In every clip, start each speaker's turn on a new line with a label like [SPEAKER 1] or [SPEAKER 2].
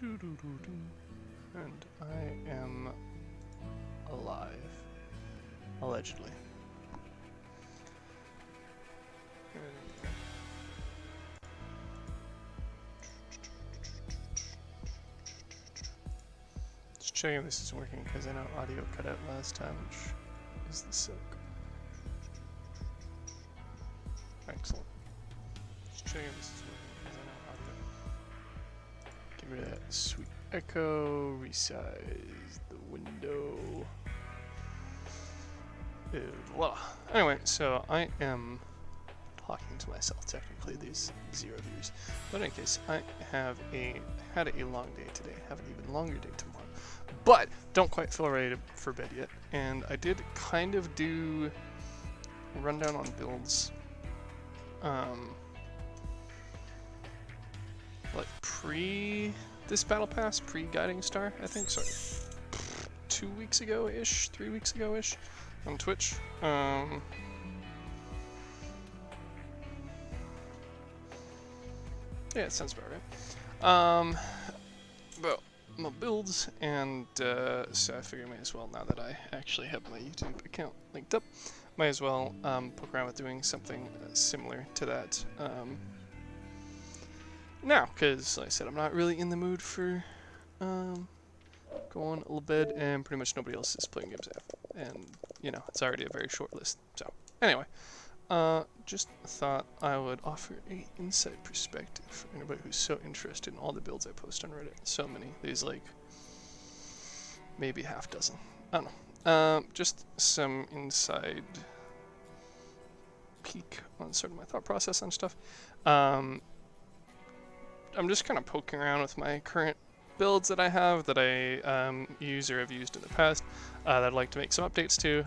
[SPEAKER 1] And I am alive. Allegedly. Just checking if this is working because I know audio cut out last time, which is the silk. Excellent. Just checking if this is working because I know audio. Get rid of that sweet echo, resize the window. Voila. Anyway, so I am talking to myself. Technically, there's 0 views, but in any case, I have had a long day today. Have an even longer day tomorrow, but don't quite feel ready for bed yet. And I did kind of do a rundown on builds, like pre this battle pass, pre Guiding Star, I think. Sorry, 2 weeks ago-ish, 3 weeks ago-ish. On Twitch. Yeah, it sounds about right. About my builds, and so I figure I may as well, now that I actually have my YouTube account linked up, might as well poke around with doing something similar to that now, because like I said, I'm not really in the mood for going a little bit, and pretty much nobody else is playing games I have, and you know, it's already a very short list. So anyway, just thought I would offer a inside perspective for anybody who's so interested in all the builds I post on Reddit. So many, there's like maybe half dozen. I don't know. Just some inside peek on sort of my thought process on stuff. I'm just kind of poking around with my current builds that I have, that I use or have used in the past, that I'd like to make some updates to,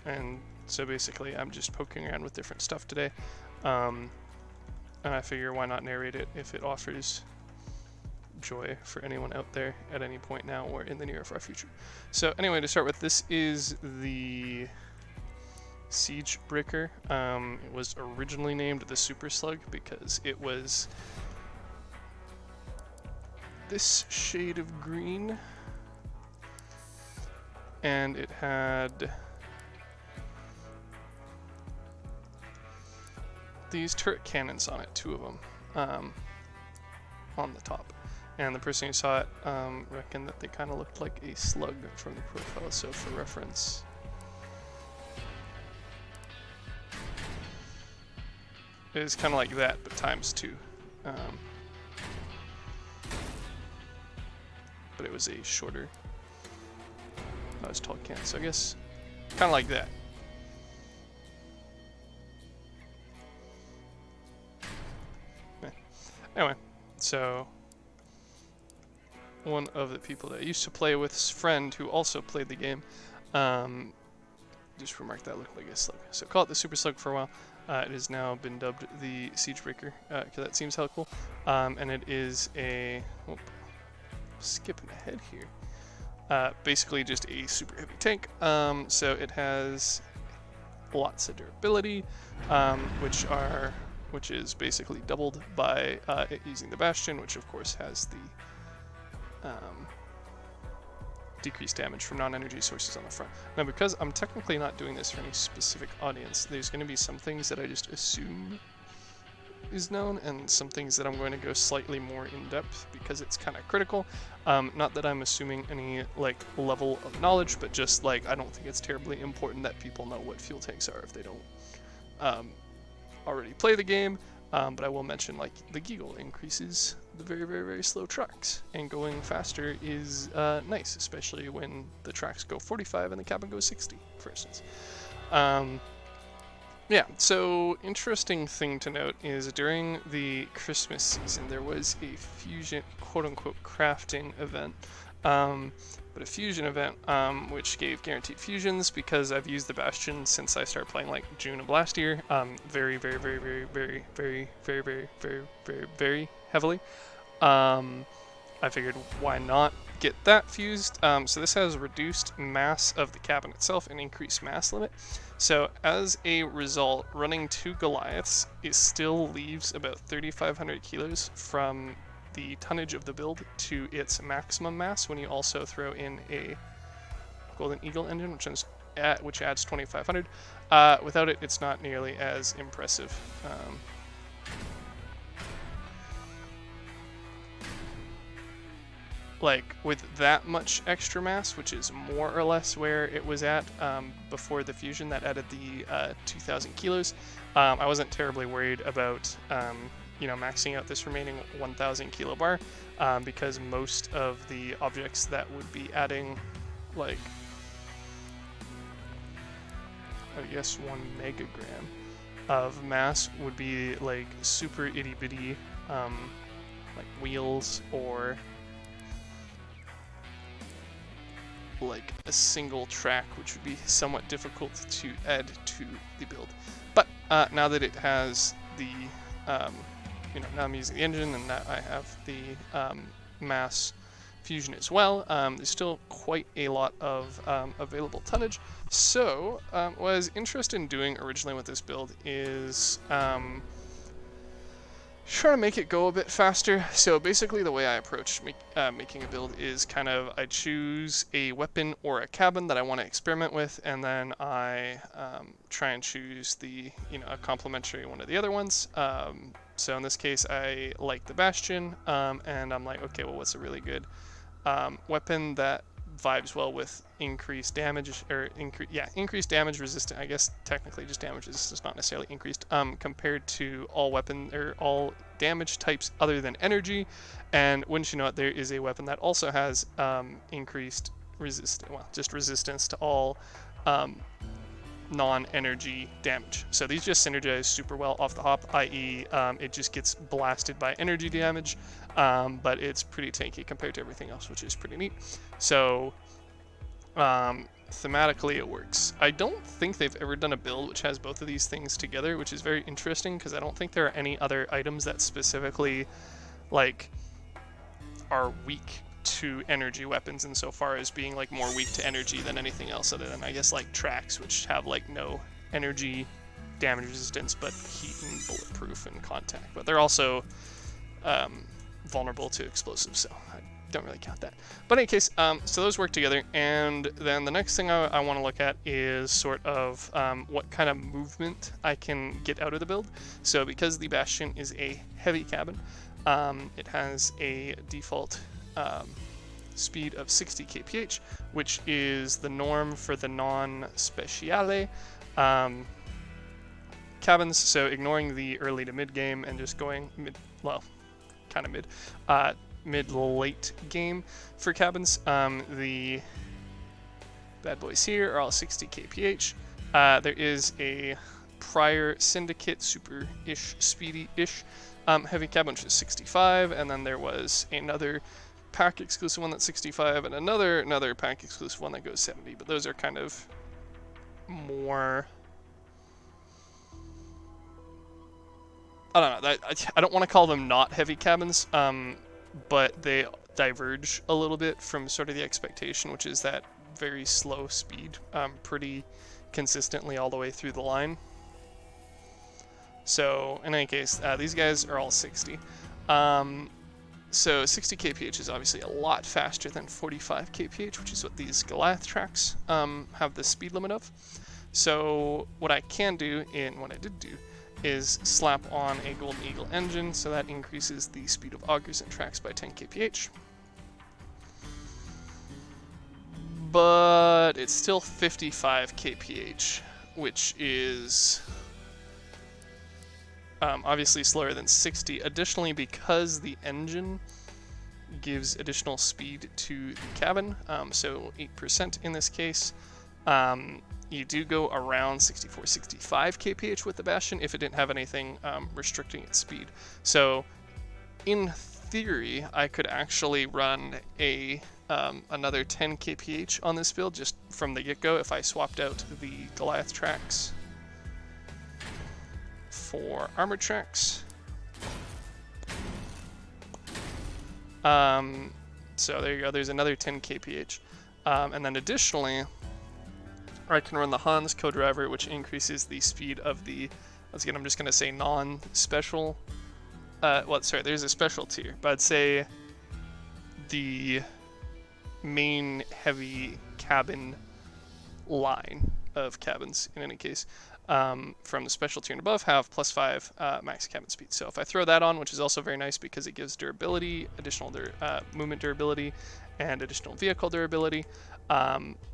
[SPEAKER 1] and so basically I'm just poking around with different stuff today, and I figure why not narrate it if it offers joy for anyone out there at any point now or in the near or far future. So anyway, to start with, this is the Siege Breaker. It was originally named the Super Slug because it was this shade of green, and it had these turret cannons on it, 2 of them, on the top. And the person who saw it reckoned that they kind of looked like a slug from the profile. So for reference, it is kind of like that, but times 2. But it was a shorter, not as tall can, so I guess kind of like that. Anyway, so one of the people that I used to play with's friend, who also played the game, just remarked that looked like a slug. So call it the Super Slug for a while. It has now been dubbed the Siege Breaker, because that seems hella cool. And it is a... Whoop, skipping ahead here. Basically just a super heavy tank. So it has lots of durability, which is basically doubled by it using the Bastion, which of course has the decreased damage from non-energy sources on the front. Now, because I'm technically not doing this for any specific audience, there's going to be some things that I just assume is known, and some things that I'm going to go slightly more in depth because it's kind of critical. Not that I'm assuming any like level of knowledge, but just like I don't think it's terribly important that people know what fuel tanks are if they don't already play the game. But I will mention, like, the Giggle increases the very, very, very slow tracks, and going faster is nice, especially when the tracks go 45 and the cabin goes 60, for instance. Yeah, so interesting thing to note is during the Christmas season there was a fusion, quote-unquote, crafting event, but a fusion event which gave guaranteed fusions because I've used the Bastion since I started playing like June of last year, very, very, very, very, very, very, very, very, very, very, very heavily. I figured why not get that fused. So this has reduced mass of the cabin itself and increased mass limit. So as a result, running 2 Goliaths, it still leaves about 3,500 kilos from the tonnage of the build to its maximum mass when you also throw in a Golden Eagle engine, which adds 2,500. Without it, it's not nearly as impressive. Like with that much extra mass, which is more or less where it was at before the fusion that added the 2,000 kilos, I wasn't terribly worried about maxing out this remaining 1,000 kilo bar because most of the objects that would be adding like I guess 1 megagram of mass would be like super itty bitty like wheels or like a single track, which would be somewhat difficult to add to the build. But now that it has the, now I'm using the engine and now I have the mass fusion as well, there's still quite a lot of available tonnage. So what I was interested in doing originally with this build is trying to make it go a bit faster. So basically the way I approach making a build is kind of I choose a weapon or a cabin that I want to experiment with, and then I try and choose the a complementary one of the other ones. So in this case I like the Bastion, and I'm like, okay, well, what's a really good weapon that vibes well with increased damage, or increased damage resistance. I guess technically just damage resistance, not necessarily increased, compared to all weapon or all damage types other than energy. And wouldn't you know it, there is a weapon that also has increased resistance to all non-energy damage. So these just synergize super well off the hop, i.e. It just gets blasted by energy damage, but it's pretty tanky compared to everything else, which is pretty neat. So thematically it works. I don't think they've ever done a build which has both of these things together, which is very interesting because I don't think there are any other items that specifically like are weak to energy weapons insofar as being like more weak to energy than anything else, other than I guess like tracks, which have like no energy damage resistance but heat and bulletproof and contact, but they're also vulnerable to explosives, so I don't really count that. But in any case, so those work together, and then the next thing I want to look at is sort of what kind of movement I can get out of the build. So because the Bastion is a heavy cabin, it has a default speed of 60 kph, which is the norm for the non-speciale cabins. So ignoring the early to mid game and just going mid-late game for cabins, the bad boys here are all 60 kph. There is a prior Syndicate super-ish, speedy-ish heavy cabin, which is 65, and then there was another pack exclusive one that's 65 and another pack exclusive one that goes 70, but those are kind of more, I don't know, I don't want to call them not heavy cabins, but they diverge a little bit from sort of the expectation, which is that very slow speed pretty consistently all the way through the line. So in any case, these guys are all 60. So 60 kph is obviously a lot faster than 45 kph, which is what these Goliath tracks have the speed limit of. So what I can do, and what I did do, is slap on a Golden Eagle engine, so that increases the speed of augers and tracks by 10 kph. But it's still 55 kph, which is obviously slower than 60. Additionally, because the engine gives additional speed to the cabin, so 8% in this case, you do go around 64, 65 kph with the Bastion if it didn't have anything restricting its speed. So in theory, I could actually run a another 10 kph on this build just from the get-go if I swapped out the Goliath tracks for armored tracks. So there you go, there's another 10 kph. And then additionally, I can run the Hans co-driver, which increases the speed of the, once again, I'm just going to say non-special well, sorry, there's a special tier, but I'd say the main heavy cabin line of cabins, in any case, from the special tier and above, have +5 max cabin speed. So if I throw that on, which is also very nice because it gives durability, additional movement durability, and additional vehicle durability.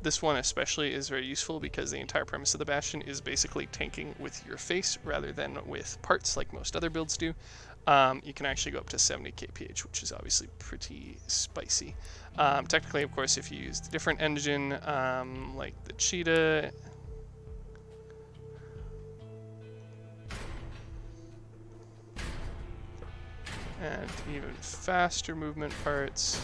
[SPEAKER 1] This one especially is very useful because the entire premise of the Bastion is basically tanking with your face rather than with parts like most other builds do. You can actually go up to 70 kph, which is obviously pretty spicy. Technically, of course, if you used a different engine, like the Cheetah, and even faster movement parts,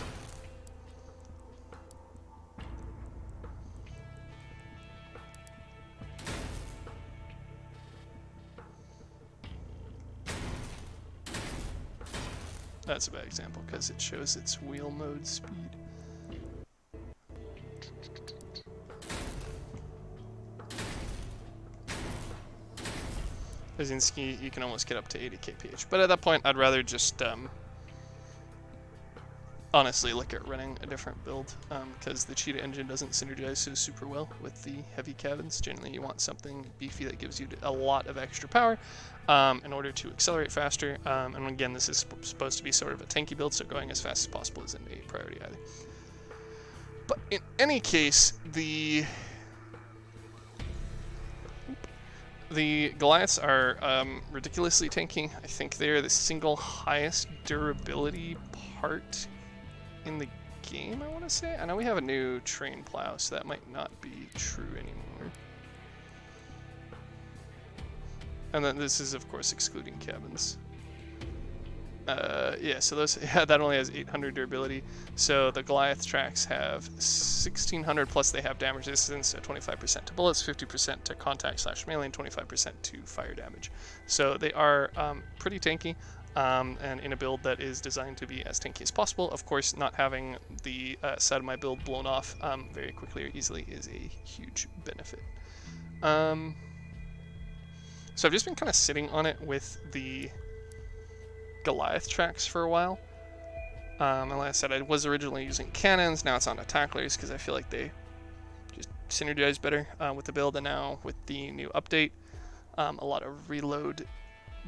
[SPEAKER 1] that's a bad example because it shows its wheel mode speed. Kaczynski, you can almost get up to 80 kph, but at that point I'd rather just honestly look at running a different build, because the Cheetah engine doesn't synergize so super well with the heavy cabins. Generally you want something beefy that gives you a lot of extra power in order to accelerate faster, and again, this is supposed to be sort of a tanky build, so going as fast as possible isn't a priority either. But in any case, the Goliaths are ridiculously tanky. I think they're the single highest durability part in the game, I want to say. I know we have a new train plow, so that might not be true anymore. And then this is, of course, excluding cabins. Yeah, so those, yeah, that only has 800 durability. So the Goliath tracks have 1600, plus they have damage resistance at 25% to bullets, 50% to contact / melee, and 25% to fire damage. So they are pretty tanky, and in a build that is designed to be as tanky as possible. Of course, not having the side of my build blown off very quickly or easily is a huge benefit. So I've just been kind of sitting on it with the Goliath tracks for a while. And like I said, I was originally using cannons, now it's on tacklers because I feel like they just synergize better with the build. And now with the new update, a lot of reload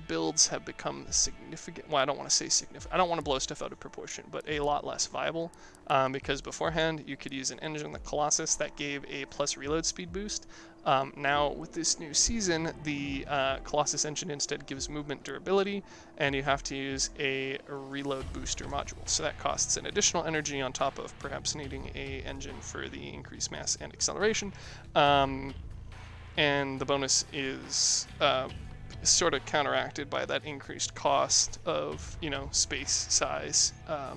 [SPEAKER 1] builds have become significant. Well, I don't want to say significant. I don't want to blow stuff out of proportion, but a lot less viable, because beforehand you could use an engine like Colossus that gave a plus reload speed boost. Now with this new season, the Colossus engine instead gives movement durability, and you have to use a reload booster module. So that costs an additional energy on top of perhaps needing a engine for the increased mass and acceleration. And the bonus is sort of counteracted by that increased cost of, you know, space, size, I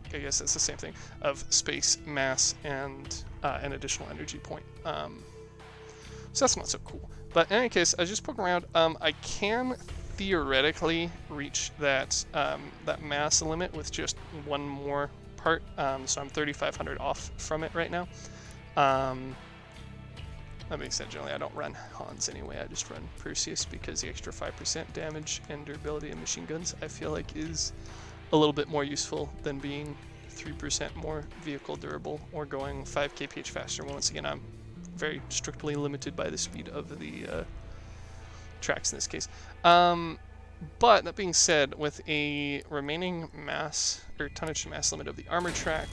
[SPEAKER 1] guess that's the same thing, of space, mass, and an additional energy point. So that's not so cool. But in any case, I was just poking around. I can theoretically reach that that mass limit with just one more part. So I'm 3,500 off from it right now. That being said, generally I don't run Hans anyway, I just run Perseus because the extra 5% damage and durability of machine guns I feel like is a little bit more useful than being 3% more vehicle durable or going 5 kph faster. Once again, I'm very strictly limited by the speed of the tracks in this case. But that being said, with a remaining mass or tonnage to mass limit of the armor track,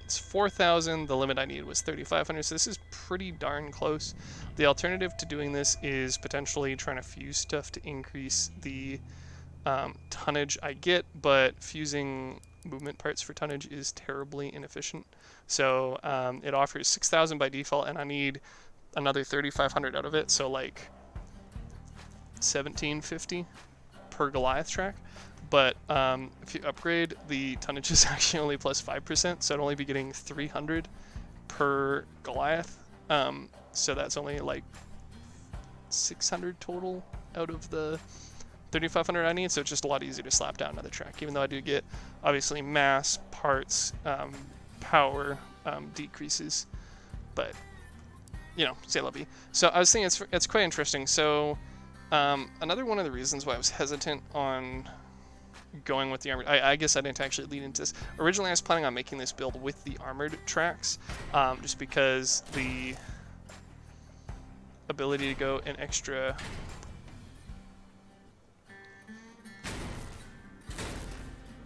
[SPEAKER 1] it's 4,000. The limit I needed was 3,500, so this is pretty darn close. The alternative to doing this is potentially trying to fuse stuff to increase the tonnage I get, but fusing movement parts for tonnage is terribly inefficient. So it offers 6,000 by default, and I need another 3,500 out of it, so like 1,750 per Goliath track. But if you upgrade, the tonnage is actually only plus 5%, so I'd only be getting 300 per Goliath. So that's only like 600 total out of the 3,500 I need, so it's just a lot easier to slap down another track, even though I do get, obviously, mass, parts, power decreases, but, you know, c'est la vie. So I was thinking it's quite interesting. So Another one of the reasons why I was hesitant on going with the armored, I guess I didn't actually lead into this. Originally I was planning on making this build with the armored tracks, just because the ability to go an extra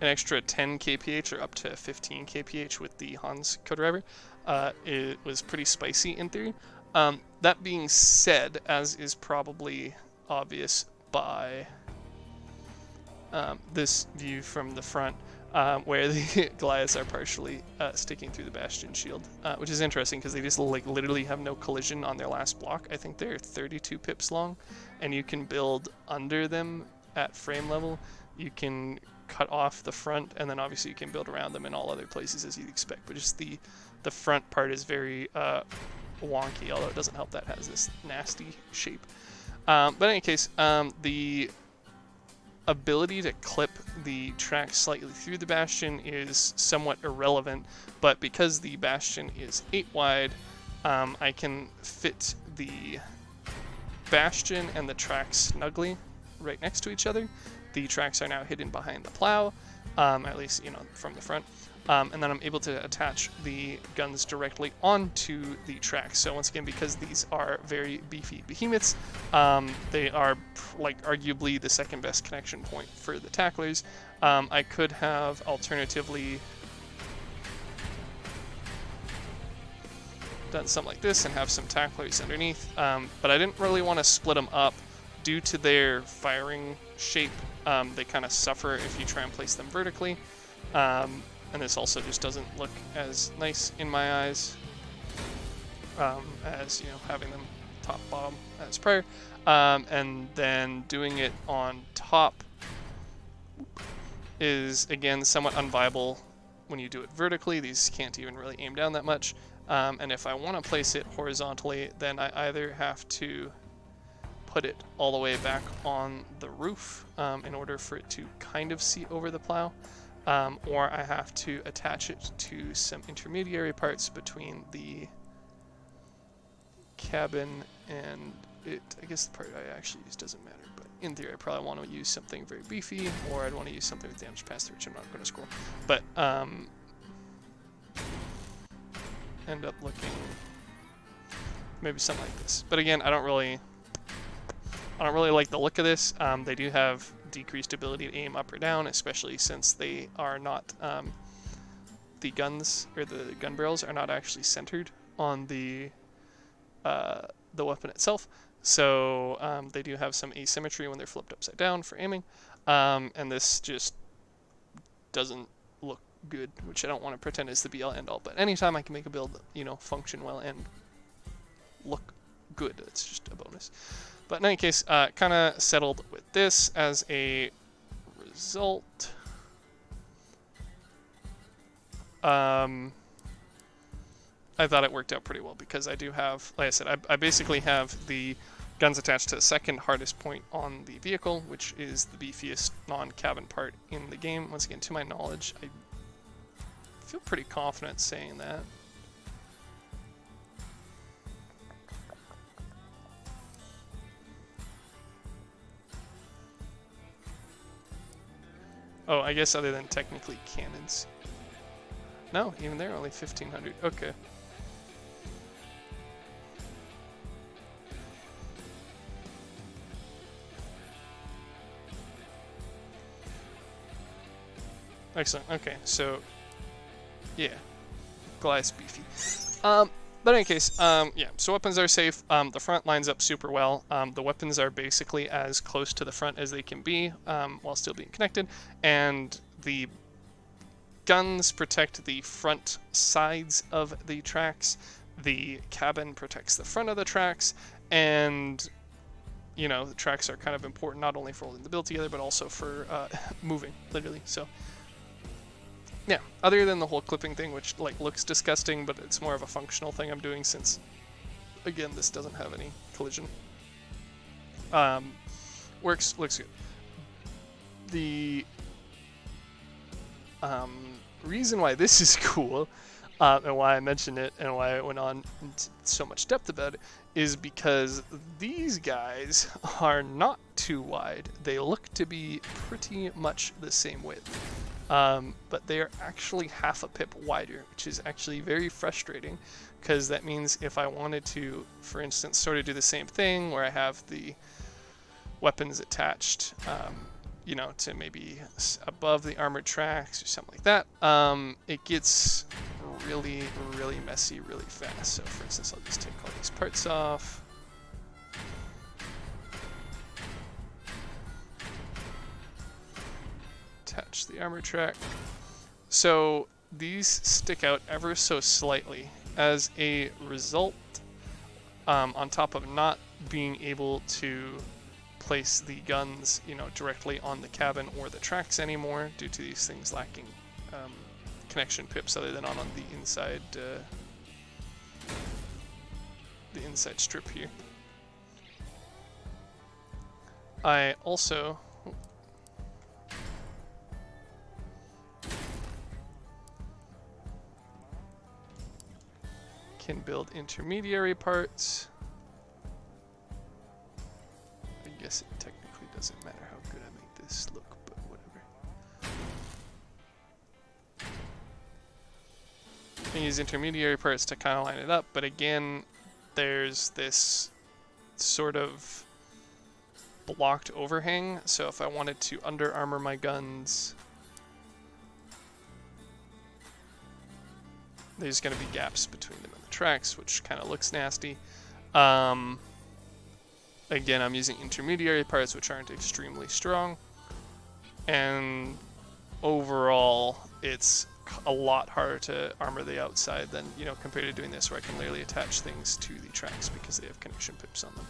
[SPEAKER 1] an extra 10 kph or up to 15 kph with the Hans co-driver, it was pretty spicy in theory. That being said, as is probably obvious by this view from the front, where the Goliaths are partially sticking through the Bastion shield, which is interesting because they just like literally have no collision on their last block. I think they're 32 pips long, and you can build under them at frame level. You can cut off the front, and then obviously you can build around them in all other places as you'd expect. But just the front part is very wonky, although it doesn't help that it has this nasty shape. But in any case, the ability to clip the track slightly through the Bastion is somewhat irrelevant, but because the Bastion is 8 wide, I can fit the Bastion and the track snugly right next to each other. The tracks are now hidden behind the plow, at least, you know, from the front. And then I'm able to attach the guns directly onto the tracks. So once again, because these are very beefy behemoths, they are like arguably the second best connection point for the tacklers. I could have alternatively done something like this and have some tacklers underneath, but I didn't really want to split them up due to their firing shape. They kind of suffer if you try and place them vertically. And this also just doesn't look as nice in my eyes as, you know, having them top bottom as prior. And then doing it on top is again somewhat unviable when you do it vertically. These can't even really aim down that much. And if I want to place it horizontally, then I either have to put it all the way back on the roof in order for it to kind of see over the plow. Or I have to attach it to some intermediary parts between the cabin and it. I guess the part I actually use doesn't matter, but in theory I probably want to use something very beefy, or I'd want to use something with damage pass-through, which I'm not going to scroll. But end up looking maybe something like this. But again, I don't really like the look of this. They do have decreased ability to aim up or down, especially since they are not, the guns, or the gun barrels are not actually centered on the weapon itself. So they do have some asymmetry when they're flipped upside down for aiming, and this just doesn't look good, which I don't want to pretend is the be-all end-all. But anytime I can make a build, you know, function well and look good, it's just a bonus. But in any case, kind of settled with this as a result. I thought it worked out pretty well because I do have, like I said, I basically have the guns attached to the second hardest point on the vehicle, which is the beefiest non-cabin part in the game. Once again, to my knowledge, I feel pretty confident saying that. Oh, I guess other than technically cannons. No, even they're only 1500. Okay. Excellent. Okay, so yeah, Goliath's beefy. But in any case, yeah, so weapons are safe. The front lines up super well. The weapons are basically as close to the front as they can be while still being connected. And the guns protect the front sides of the tracks. The cabin protects the front of the tracks. And, you know, the tracks are kind of important not only for holding the build together, but also for moving, literally. So yeah, other than the whole clipping thing, which like looks disgusting, but it's more of a functional thing I'm doing since, again, this doesn't have any collision. Looks good. The reason why this is cool And why I mentioned it and why I went on into so much depth about it is because these guys are not too wide. They look to be pretty much the same width, but they are actually half a pip wider, which is actually very frustrating, because that means if I wanted to, for instance, sort of do the same thing where I have the weapons attached, you know, to maybe above the armored tracks or something like that, it gets really, really messy really fast. So for instance, I'll just take all these parts off. Attach the armor track. So these stick out ever so slightly as a result, on top of not being able to place the guns, you know, directly on the cabin or the tracks anymore due to these things lacking connection pips other than on the inside strip here. I also can build intermediary parts. I guess it technically doesn't matter how good I make this look, but whatever. I can use intermediary parts to kind of line it up, but again, there's this sort of blocked overhang, so if I wanted to under armor my guns, there's going to be gaps between them and the tracks, which kind of looks nasty. Again, I'm using intermediary parts, which aren't extremely strong, and overall, it's a lot harder to armor the outside than, you know, compared to doing this where I can literally attach things to the tracks because they have connection pips on them.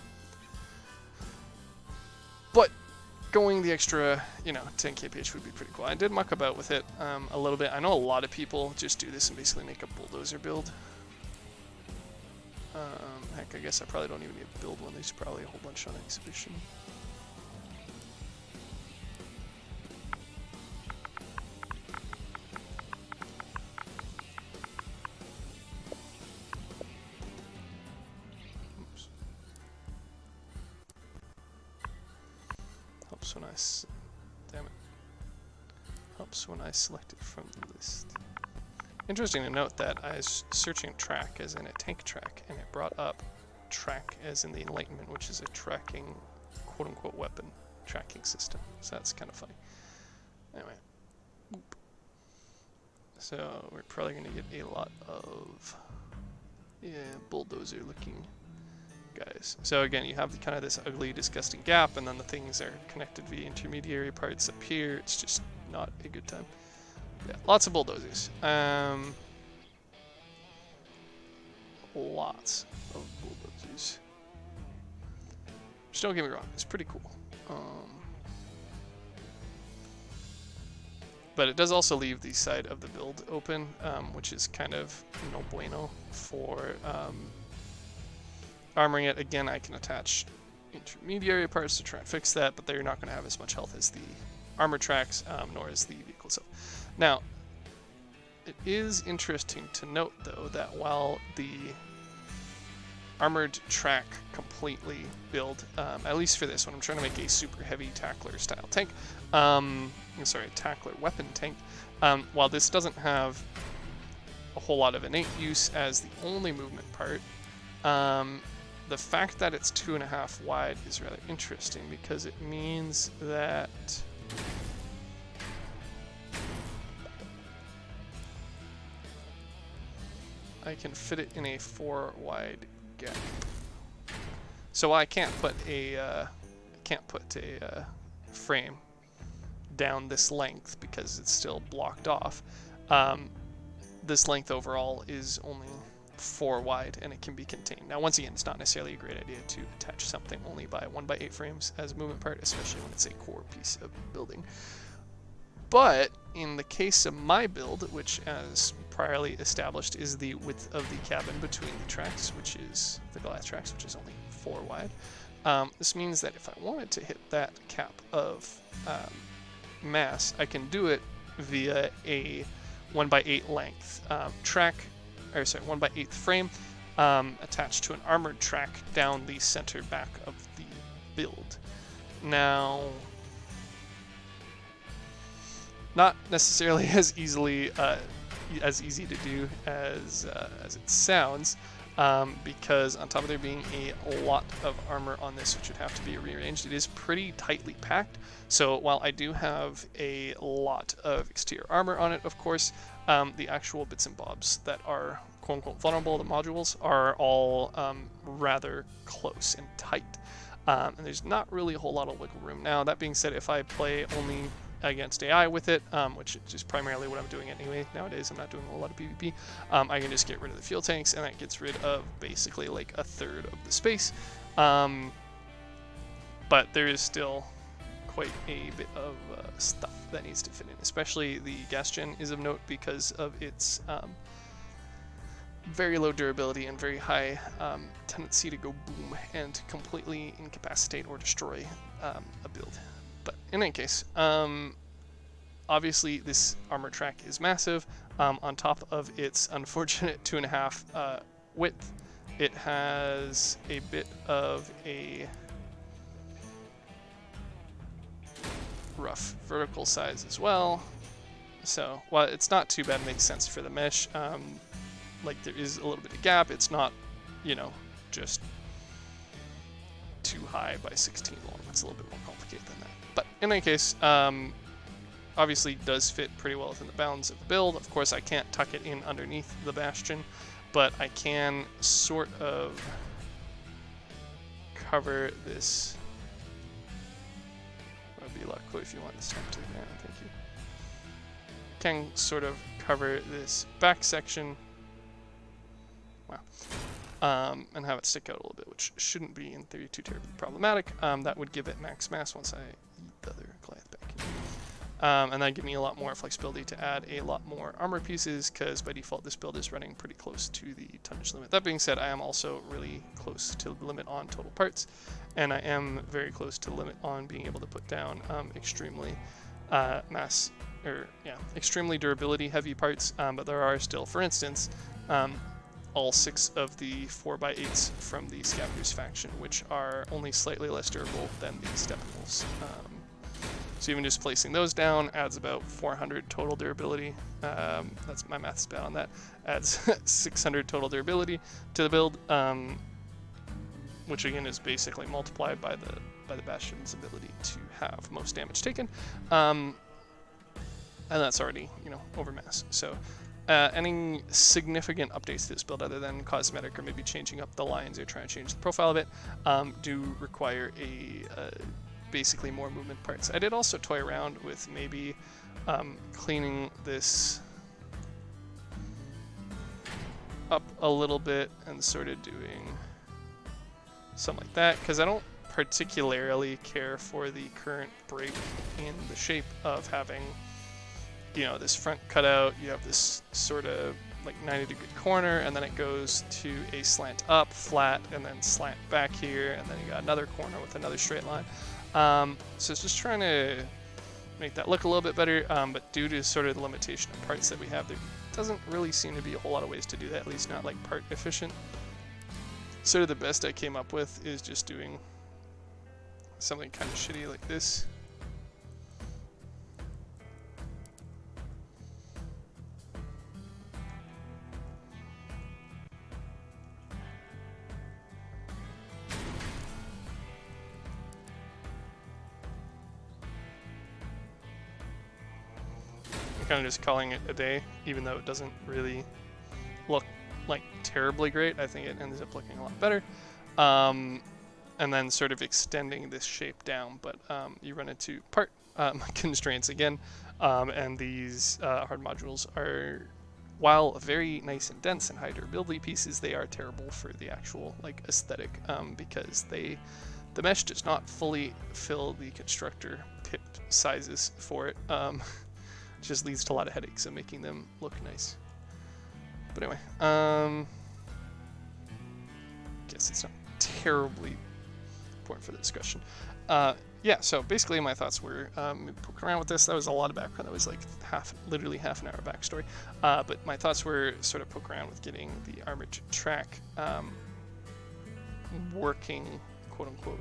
[SPEAKER 1] But going the extra, you know, 10 kph would be pretty cool. I did muck about with it a little bit. I know a lot of people just do this and basically make a bulldozer build. Heck, I guess I probably don't even need to build one. There's probably a whole bunch on exhibition. Oops. Helps when damn it. Helps when I select it from the list. Interesting to note that I was searching track as in a tank track, and it brought up track as in the Enlightenment, which is a tracking, quote-unquote, weapon tracking system. So that's kind of funny. Anyway. Oop. So we're probably going to get a lot of, yeah, bulldozer-looking guys. So again, you have kind of this ugly, disgusting gap, and then the things are connected via intermediary parts up here. It's just not a good time. Yeah, lots of bulldozers. Lots of bulldozers. Just don't get me wrong, it's pretty cool. But it does also leave the side of the build open, which is kind of no bueno for armoring it. Again, I can attach intermediary parts to try and fix that, but they're not going to have as much health as the armor tracks, nor as the vehicle itself. Now, it is interesting to note, though, that while the armored track completely build, at least for this one, I'm trying to make a super heavy tackler style tank, tackler weapon tank, while this doesn't have a whole lot of innate use as the only movement part, the fact that it's 2.5 wide is rather interesting because it means that I can fit it in a 4 wide gap. So I can't put a frame down this length because it's still blocked off. This length overall is only 4 wide and it can be contained. Now, once again, it's not necessarily a great idea to attach something only by 1x8 frames as a movement part, especially when it's a core piece of building. But in the case of my build, which as priorly established is the width of the cabin between the tracks, which is the glass tracks, which is only 4 wide, this means that if I wanted to hit that cap of mass, I can do it via a 1x8 length track or sorry, 1/8 frame attached to an armored track down the center back of the build. Now, not necessarily as easy to do as it sounds, because on top of there being a lot of armor on this, which would have to be rearranged, it is pretty tightly packed. So while I do have a lot of exterior armor on it, of course, the actual bits and bobs that are quote-unquote vulnerable, the modules, are all rather close and tight. And there's not really a whole lot of wiggle room. Now, that being said, if I play only against AI with it, which is just primarily what I'm doing anyway nowadays, I'm not doing a lot of PvP, I can just get rid of the fuel tanks, and that gets rid of basically like a third of the space. But there is still quite a bit of stuff that needs to fit in, especially the gas gen is of note because of its very low durability and very high tendency to go boom and completely incapacitate or destroy a build. But in any case, obviously this armor track is massive. On top of its unfortunate 2.5 width, it has a bit of a rough vertical size as well. So while it's not too bad, it makes sense for the mesh. Like there is a little bit of gap. It's not, you know, just too high by 16 long. It's a little bit more complicated than that. But in any case, obviously does fit pretty well within the bounds of the build. Of course, I can't tuck it in underneath the bastion, but I can sort of cover this. That would be a lot cooler if you want this time to. Yeah, thank you. Can sort of cover this back section. Wow. And have it stick out a little bit, which shouldn't be in theory too terribly problematic. That would give it max mass once I eat the other Goliath back. And that'd give me a lot more flexibility to add a lot more armor pieces, because by default this build is running pretty close to the tonnage limit. That being said, I am also really close to the limit on total parts, and I am very close to the limit on being able to put down extremely extremely durability heavy parts, but there are still, for instance, all 6 of the 4x8s from the Scavengers faction, which are only slightly less durable than the Steppenwolves. So even just placing those down adds about 400 total durability. That's my math's bad on that. Adds 600 total durability to the build, which again is basically multiplied by the Bastion's ability to have most damage taken, and that's already, you know, over mass. So. Any significant updates to this build, other than cosmetic or maybe changing up the lines or trying to change the profile of it, do require basically more movement parts. I did also toy around with maybe cleaning this up a little bit and sort of doing something like that, because I don't particularly care for the current break in the shape of having, you know, this front cutout. You have this sort of like 90-degree corner, and then it goes to a slant up, flat, and then slant back here, and then you got another corner with another straight line. So it's just trying to make that look a little bit better, but due to sort of the limitation of parts that we have, there doesn't really seem to be a whole lot of ways to do that, at least not like part efficient. Sort of the best I came up with is just doing something kind of shitty like this. Kind of just calling it a day, even though it doesn't really look like terribly great. I think it ends up looking a lot better. And then sort of extending this shape down, but you run into part constraints again, and these hard modules are, while very nice and dense and high durability pieces, they are terrible for the actual like aesthetic, because the mesh does not fully fill the constructor pip sizes for it. Just leads to a lot of headaches of making them look nice. But anyway, guess it's not terribly important for the discussion. yeah, so basically my thoughts were poking around with this. That was a lot of background. That was like literally half an hour backstory. But my thoughts were sort of poke around with getting the armored track working, quote unquote,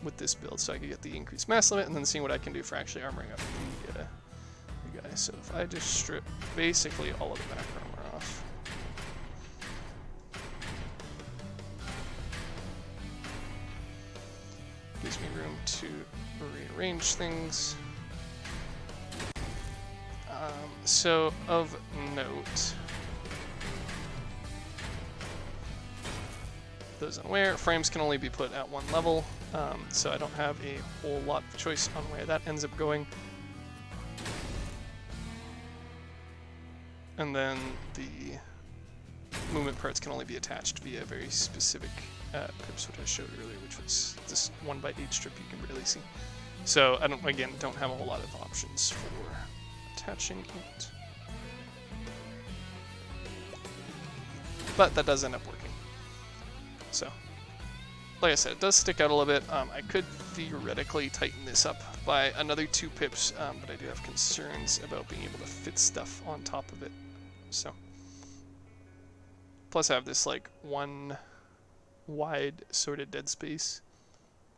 [SPEAKER 1] with this build, so I could get the increased mass limit, and then seeing what I can do for actually armoring up the guy. So if I just strip basically all of the back armor off. Gives me room to rearrange things. So of note, those unaware, frames can only be put at one level, so I don't have a whole lot of choice on where that ends up going. And then the movement parts can only be attached via very specific pips, which I showed earlier, which was this 1x8 strip you can barely see. So I don't have a whole lot of options for attaching it. But that does end up working. So, like I said, it does stick out a little bit. I could theoretically tighten this up by another 2 pips, but I do have concerns about being able to fit stuff on top of it. So, plus I have this like one wide sort of dead space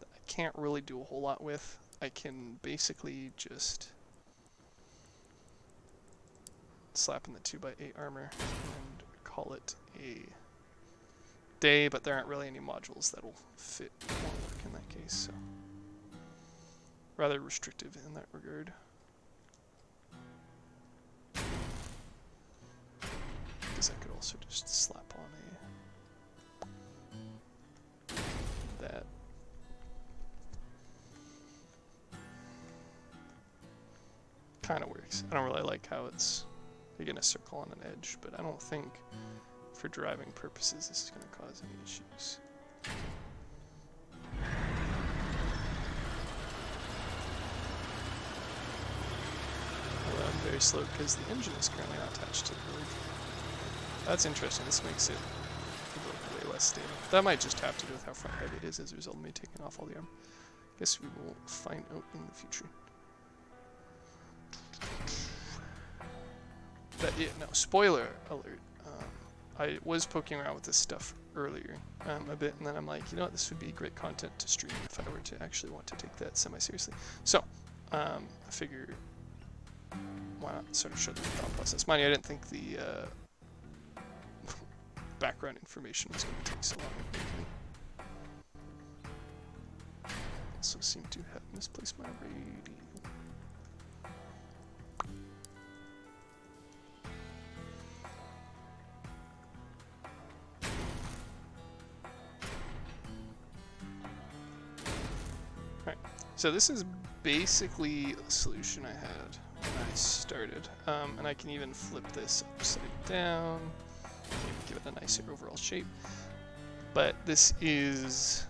[SPEAKER 1] that I can't really do a whole lot with. I can basically just slap in the 2x8 armor and call it a day, but there aren't really any modules that'll fit or work in that case, so rather restrictive in that regard. Because I could also just slap on that. Kind of works. I don't really like how it's taking a circle on an edge, but I don't think for driving purposes this is going to cause any issues. Although I'm very slow because the engine is currently not attached to the road. That's interesting. This makes it way less stable. That might just have to do with how front heavy it is as a result of me taking off all the armor. Guess we will find out in the future. But yeah, no, spoiler alert. I was poking around with this stuff earlier a bit, and then I'm like, you know what, this would be great content to stream if I were to actually want to take that semi-seriously. So, I figure, why not sort of show the thought process. Mind you, I didn't think the background information was going to take so long. Also seem to have misplaced my radio. So this is basically the solution I had when I started, and I can even flip this upside down, maybe give it a nicer overall shape. But this is,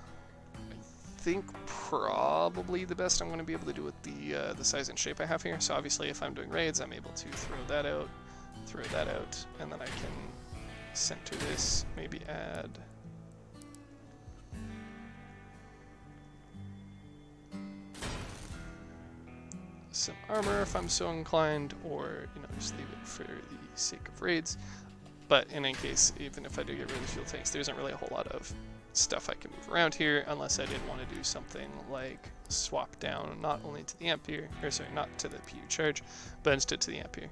[SPEAKER 1] I think, probably the best I'm going to be able to do with the size and shape I have here. So obviously if I'm doing raids, I'm able to throw that out, and then I can center this, maybe add some armor if I'm so inclined, or just leave it for the sake of raids. But in any case, even if I do get rid of the fuel tanks, there isn't really a whole lot of stuff I can move around here unless I did want to do something like swap down not only to the ampere, or sorry, not to the PU charge, but instead to the ampere.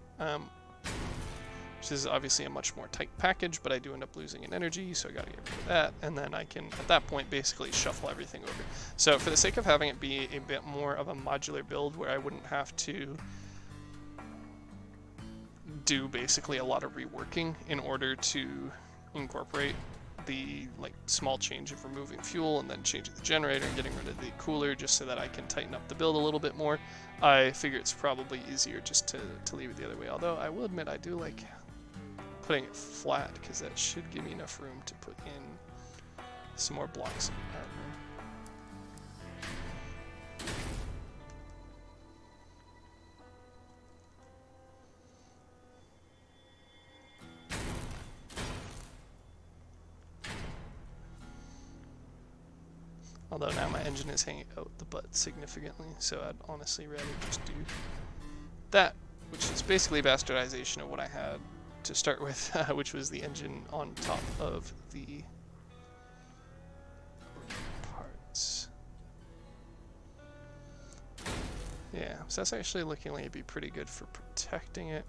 [SPEAKER 1] Which is obviously a much more tight package, but I do end up losing in energy, so I gotta get rid of that, and then I can, at that point, basically shuffle everything over. So for the sake of having it be a bit more of a modular build where I wouldn't have to do basically a lot of reworking in order to incorporate the small change of removing fuel and then changing the generator and getting rid of the cooler just so that I can tighten up the build a little bit more, I figure it's probably easier just to leave it the other way. Although I will admit I do like putting it flat because that should give me enough room to put in some more blocks of armor. Although now my engine is hanging out the butt significantly, so I'd honestly rather just do that, which is basically a bastardization of what I had to start with, which was the engine on top of the parts. Yeah, so that's actually looking like it'd be pretty good for protecting it.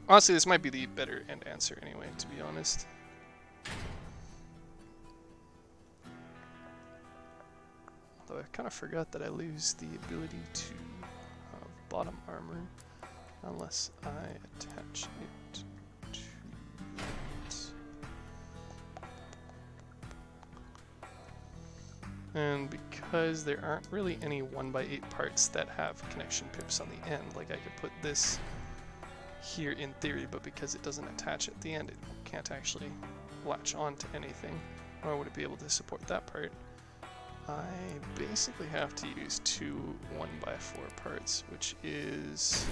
[SPEAKER 1] Honestly, this might be the better end answer anyway, to be honest. Although I kind of forgot that I lose the ability to have bottom armor unless I attach it to it. And because there aren't really any 1x8 parts that have connection pips on the end, like I could put this here in theory, but because it doesn't attach at the end, it can't actually latch onto anything, nor would it be able to support that part. I basically have to use two 1x4 parts, which is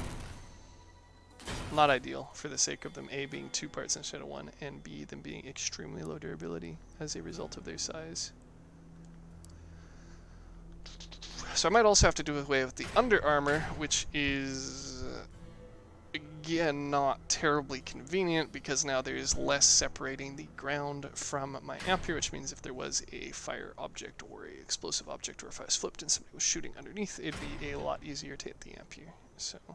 [SPEAKER 1] not ideal for the sake of them A being 2 parts instead of 1, and B them being extremely low durability as a result of their size. So I might also have to do away with the under armor, which is again not terribly convenient because now there is less separating the ground from my ampere, which means if there was a fire object or a explosive object, or if I was flipped and somebody was shooting underneath, it'd be a lot easier to hit the ampere. So I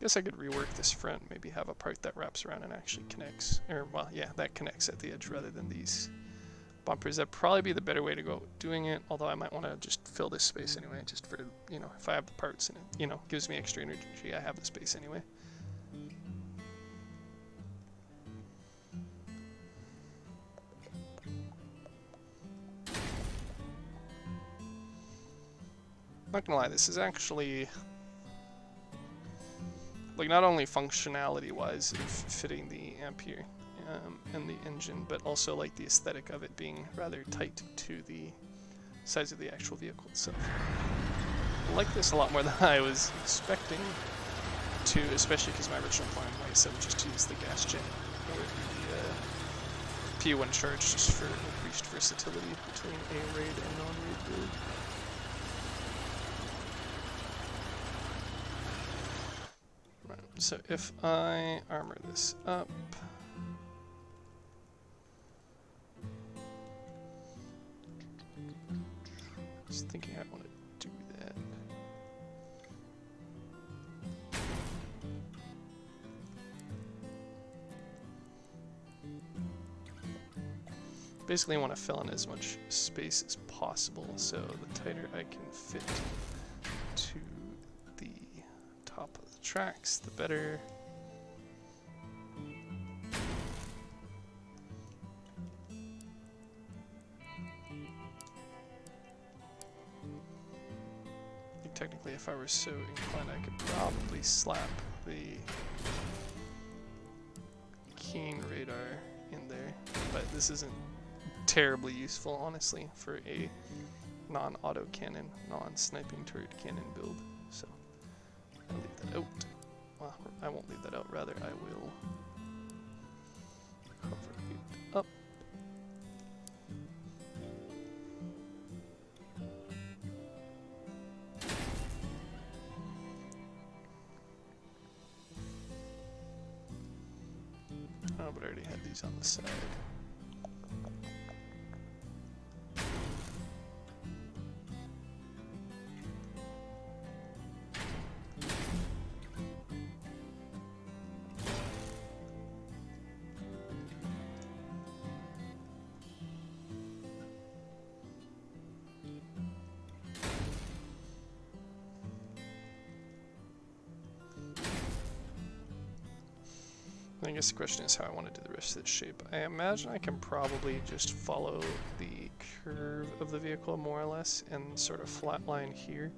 [SPEAKER 1] guess I could rework this front, maybe have a part that wraps around and actually connects, or well, yeah, that connects at the edge rather than these bumpers. That'd probably be the better way to go doing it, although I might want to just fill this space anyway, just for, you know, if I have the parts and it, you know, gives me extra energy, I have the space anyway. Not gonna lie, this is actually, like, not only functionality wise of fitting the ampere and the engine, but also like the aesthetic of it being rather tight to the size of the actual vehicle itself. I like this a lot more than I was expecting to, especially because my original plan, like I said, was just to use the gas gen or the P1 charge just for increased versatility between a raid and non-raid build. Right, so if I armor this up, just thinking I want to do that. Basically I want to fill in as much space as possible, so the tighter I can fit to the top of the tracks, the better. Technically, if I were so inclined, I could probably slap the keen radar in there, but this isn't terribly useful, honestly, for a non-auto cannon, non-sniping turret cannon build, so I'll leave that out. Well, I won't leave that out, rather I will cover it up. Oh, but I already had these on the side. I guess the question is how I want to do the rest of this shape. I imagine I can probably just follow the curve of the vehicle more or less and sort of flatline here.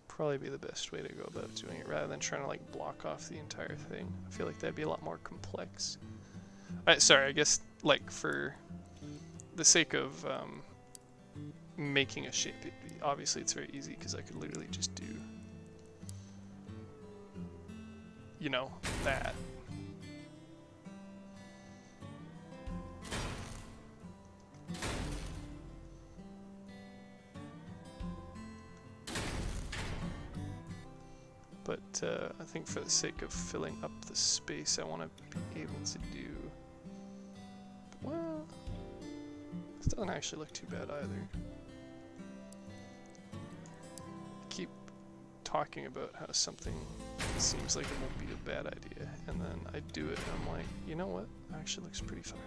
[SPEAKER 1] Probably be the best way to go about doing it rather than trying to like block off the entire thing. I feel like that'd be a lot more complex. Sorry, I guess like for the sake of making a shape, obviously it's very easy because I could literally just do you know, that. But I think for the sake of filling up the space, I want to be able to do, well, this doesn't actually look too bad either. Keep talking about how something seems like it won't be a bad idea, and then I do it and I'm like, you know what, it actually looks pretty fire.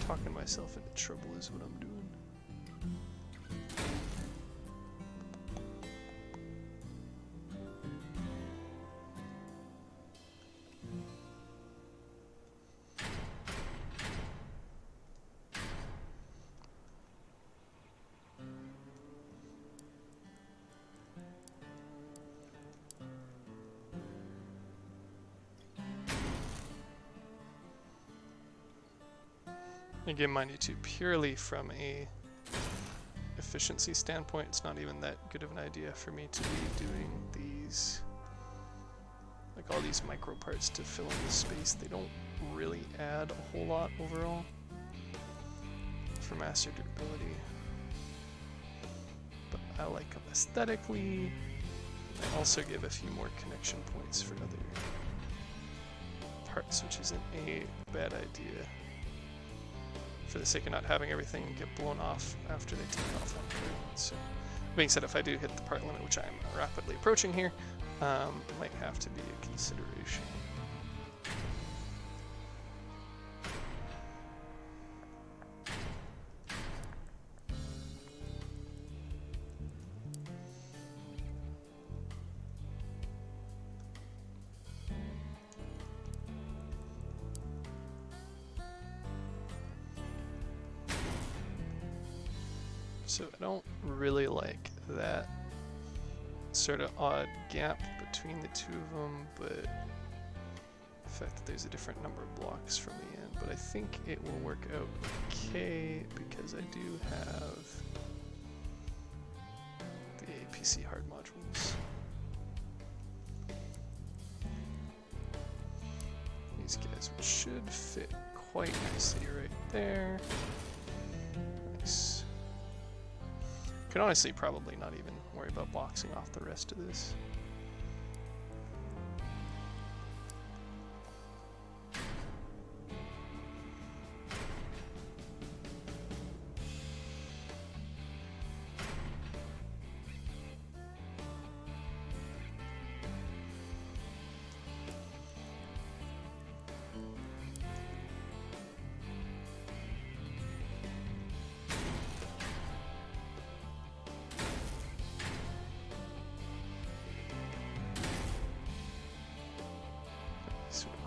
[SPEAKER 1] Talking myself into trouble is what I'm doing. Again, mind you too, purely from a efficiency standpoint, it's not even that good of an idea for me to be doing these, like all these micro parts to fill in the space. They don't really add a whole lot overall for master durability, but I like them aesthetically. I also give a few more connection points for other parts, which isn't a bad idea, for the sake of not having everything get blown off after they take off one part. So, being said, if I do hit the part limit, which I'm rapidly approaching here, might have to be a consideration. So I don't really like that sort of odd gap between the two of them, but the fact that there's a different number of blocks from the end, but I think it will work out okay because I do have the APC hard modules. These guys should fit quite nicely right there. Nice. Could honestly probably not even worry about boxing off the rest of this.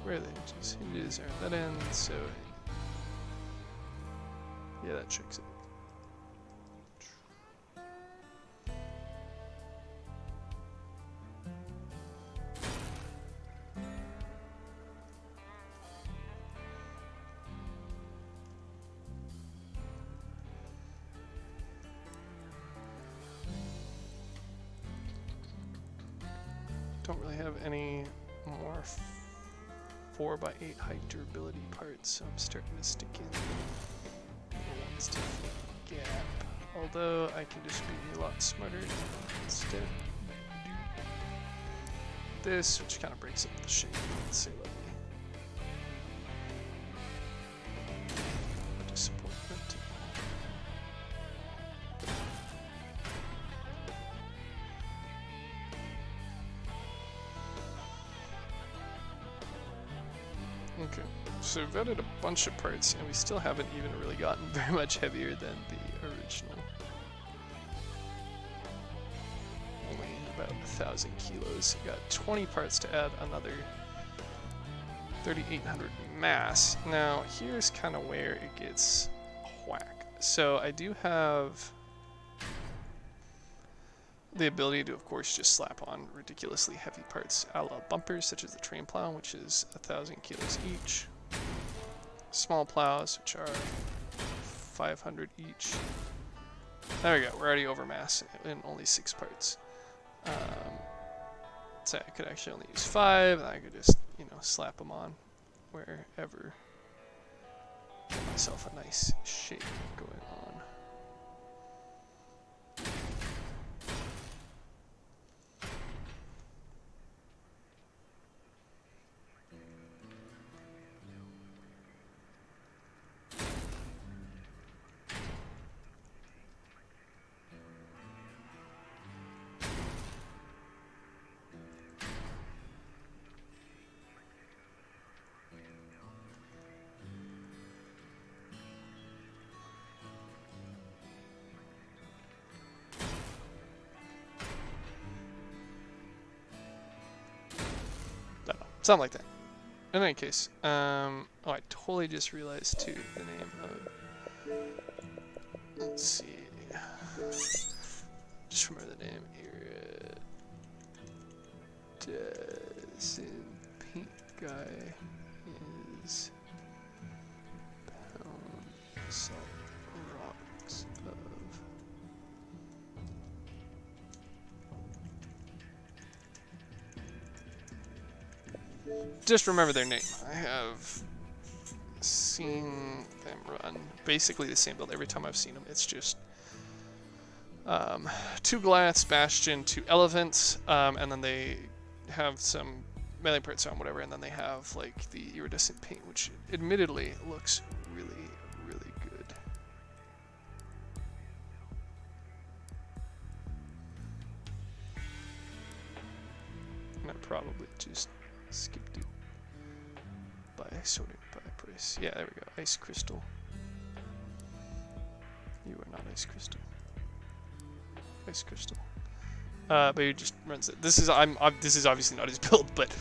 [SPEAKER 1] Where are they? Just hinges are at that end, so yeah, that checks it. Don't really have any more 4x8 height durability parts, so I'm starting to stick in the ones to fill the gap. Although I can just be a lot smarter and instead do this, which kind of breaks up the shape. Let's say let me disappointment. Okay, so we've added a bunch of parts and we still haven't even really gotten very much heavier than the original. Only about 1,000 kilos. Got 20 parts to add another 3,800 mass. Now here's kind of where it gets whack. So I do have the ability to, of course, just slap on ridiculously heavy parts a la bumpers, such as the train plow, which is 1,000 kilos each. Small plows, which are 500 each. There we go, we're already over mass in only 6 parts. So I could actually only use 5, and I could just, you know, slap them on wherever. Get myself a nice shape going on. Something like that. In any case, oh, I totally just realized too the name of. Let's see. Just remember the name. Iridescent paint guy is pound salt rocks of. Just remember their name. I have seen them run basically the same build every time I've seen them. It's just 2 Goliaths, Bastion, 2 Elephants, and then they have some melee parts on whatever, and then they have like the iridescent paint, which admittedly looks really, really good. And I probably just skipped it by sorting by price. Yeah, there we go. Ice crystal. You are not ice crystal. Ice crystal. But he just runs it. This is this is obviously not his build, but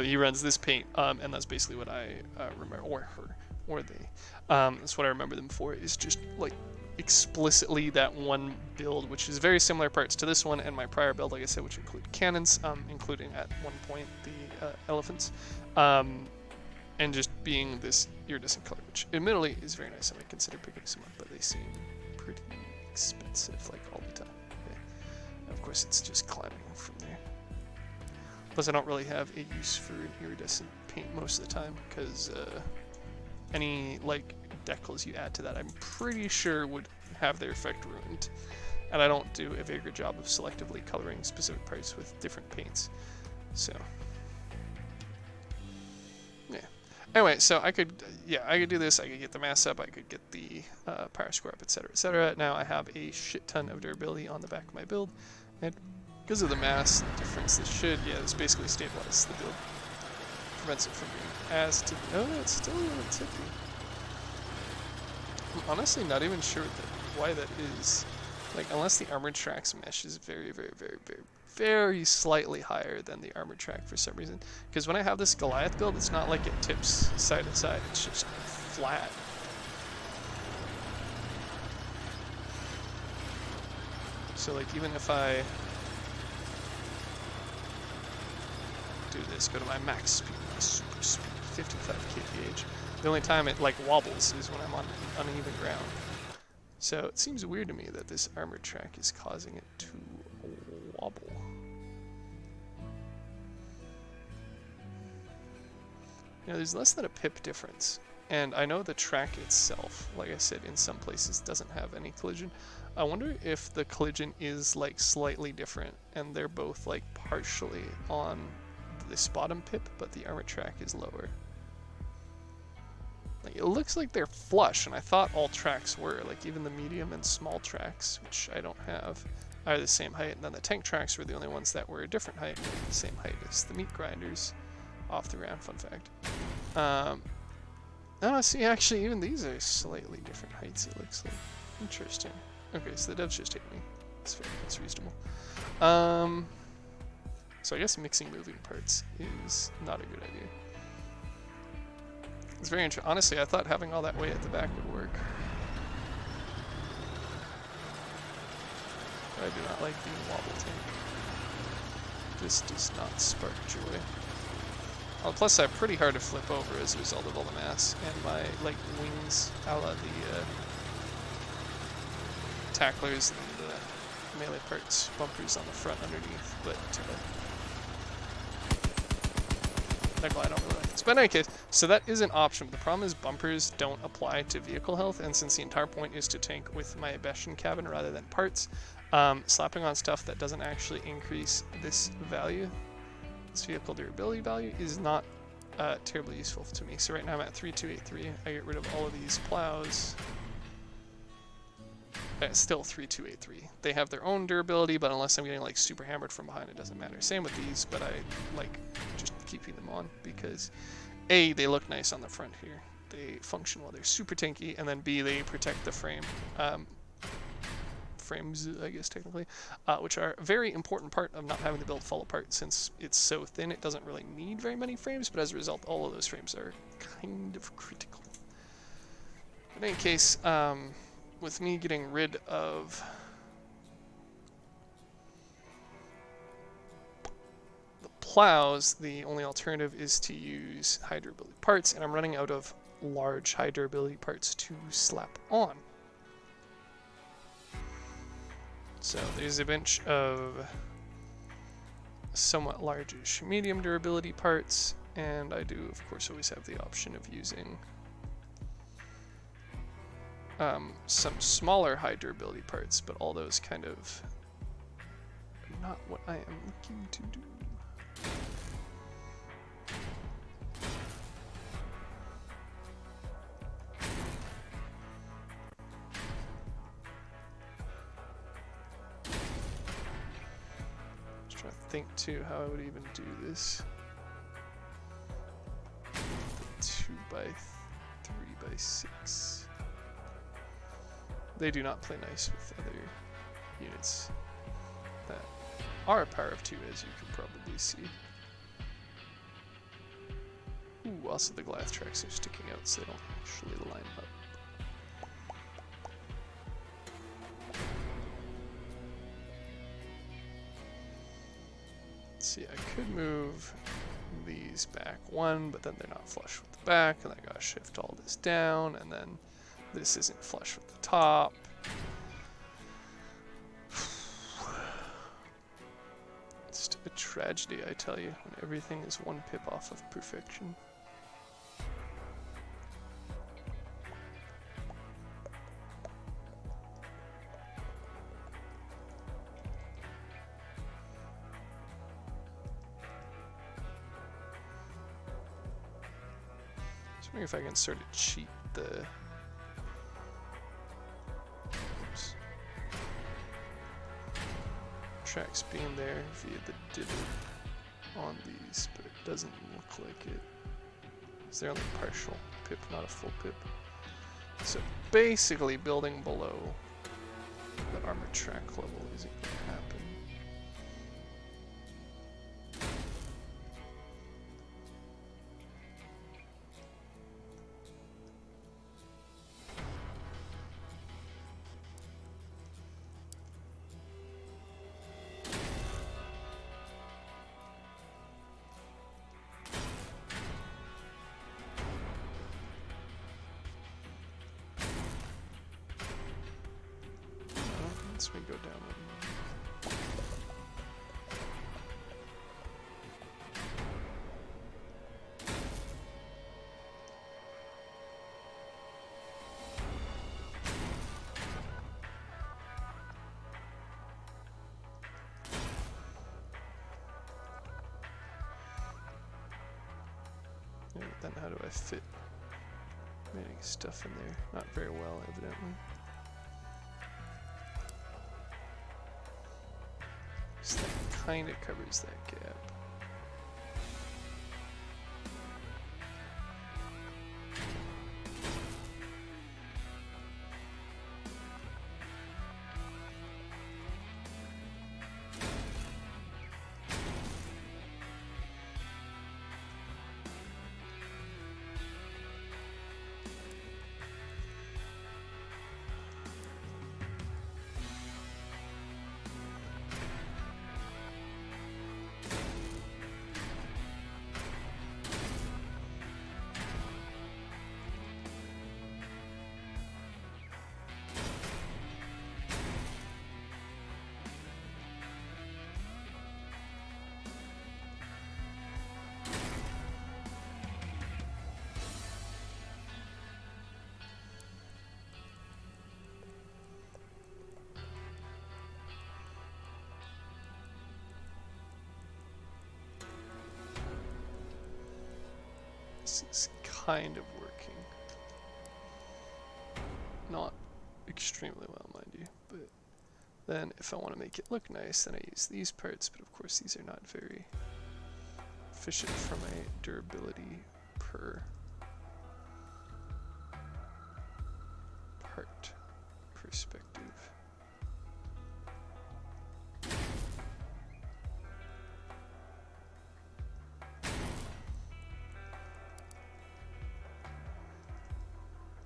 [SPEAKER 1] he runs this paint, and that's basically what I remember, or her, or they. That's what I remember them for. Is just like explicitly that one build, which is very similar parts to this one and my prior build, like I said, which include cannons, including at one point the elephants, and just being this iridescent color, which admittedly is very nice. I might consider picking some up, but they seem pretty expensive, like all the time. Okay. Of course, it's just climbing from there. Plus, I don't really have a use for an iridescent paint most of the time, because any like decals you add to that, I'm pretty sure would have their effect ruined. And I don't do a very good job of selectively coloring specific parts with different paints. So, yeah. Anyway, so I could do this. I could get the mass up. I could get the power score up, etc., etc. Now I have a shit ton of durability on the back of my build, and because of the mass difference, this basically stabilizes the build. Prevents it from being as tippy. Oh, it's still a little tippy. I'm honestly not even sure why that is. Like, unless the armored track's mesh is very, very, very, very, very slightly higher than the armored track for some reason. Because when I have this Goliath build, it's not like it tips side to side. It's just flat. So, like, even if I do this, go to my max speed, my super speed, 55 kph. The only time it like wobbles is when I'm on uneven ground. So it seems weird to me that this armored track is causing it to wobble. You know, there's less than a pip difference. And I know the track itself, like I said, in some places doesn't have any collision. I wonder if the collision is like slightly different and they're both like partially on this bottom pip, but the armored track is lower. Like, it looks like they're flush, and I thought all tracks were. Like, even the medium and small tracks, which I don't have, are the same height. And then the tank tracks were the only ones that were a different height, the same height as the meat grinders off the ground, fun fact. Oh, see, actually, even these are slightly different heights, it looks like. Interesting. Okay, so the devs just hate me. That's fair, that's reasonable. So I guess mixing moving parts is not a good idea. It's very interesting. Honestly, I thought having all that weight at the back would work. I do not like being wobble tank. This does not spark joy. Well, plus I'm pretty hard to flip over as a result of all the mass and my like wings a la the tacklers and melee parts, bumpers on the front underneath, but I don't really like this. But in any case, so that is an option. The problem is bumpers don't apply to vehicle health, and since the entire point is to tank with my Bastion cabin rather than parts, slapping on stuff that doesn't actually increase this value, this vehicle durability value, is not terribly useful to me. So right now I'm at 3283. I get rid of all of these plows. Still 3283. They have their own durability, but unless I'm getting like super hammered from behind, it doesn't matter. Same with these, but I like just keeping them on because A, they look nice on the front here. They function well. They're super tanky, and then B, they protect the frames, I guess technically, which are a very important part of not having the build fall apart. Since it's so thin, it doesn't really need very many frames, but as a result, all of those frames are kind of critical. In any case, with me getting rid of the plows, the only alternative is to use high durability parts, and I'm running out of large high durability parts to slap on. So there's a bunch of somewhat largish medium durability parts, and I do of course always have the option of using some smaller high durability parts, but all those kind of are not what I am looking to do. Just trying to think too how I would even do this. The 2x3x6. They do not play nice with other units that are a power of 2, as you can probably see. Ooh, also the glass tracks are sticking out, so they don't actually line up. Let's see, I could move these back one, but then they're not flush with the back, and I gotta shift all this down, and then this isn't flush with the top. It's a tragedy, I tell you, when everything is one pip off of perfection. Just wondering if I can sort of cheat the tracks being there via the divot on these, but it doesn't look like it. Is there only partial pip, not a full pip? So basically building below the armored track level isn't going to happen. Once we go down one. Yeah, but then how do I fit remaining stuff in there? Not very well, evidently. So that kind of covers that gap. This is kind of working. Not extremely well, mind you, but then if I want to make it look nice, then I use these parts, but of course these are not very efficient from a durability per part perspective.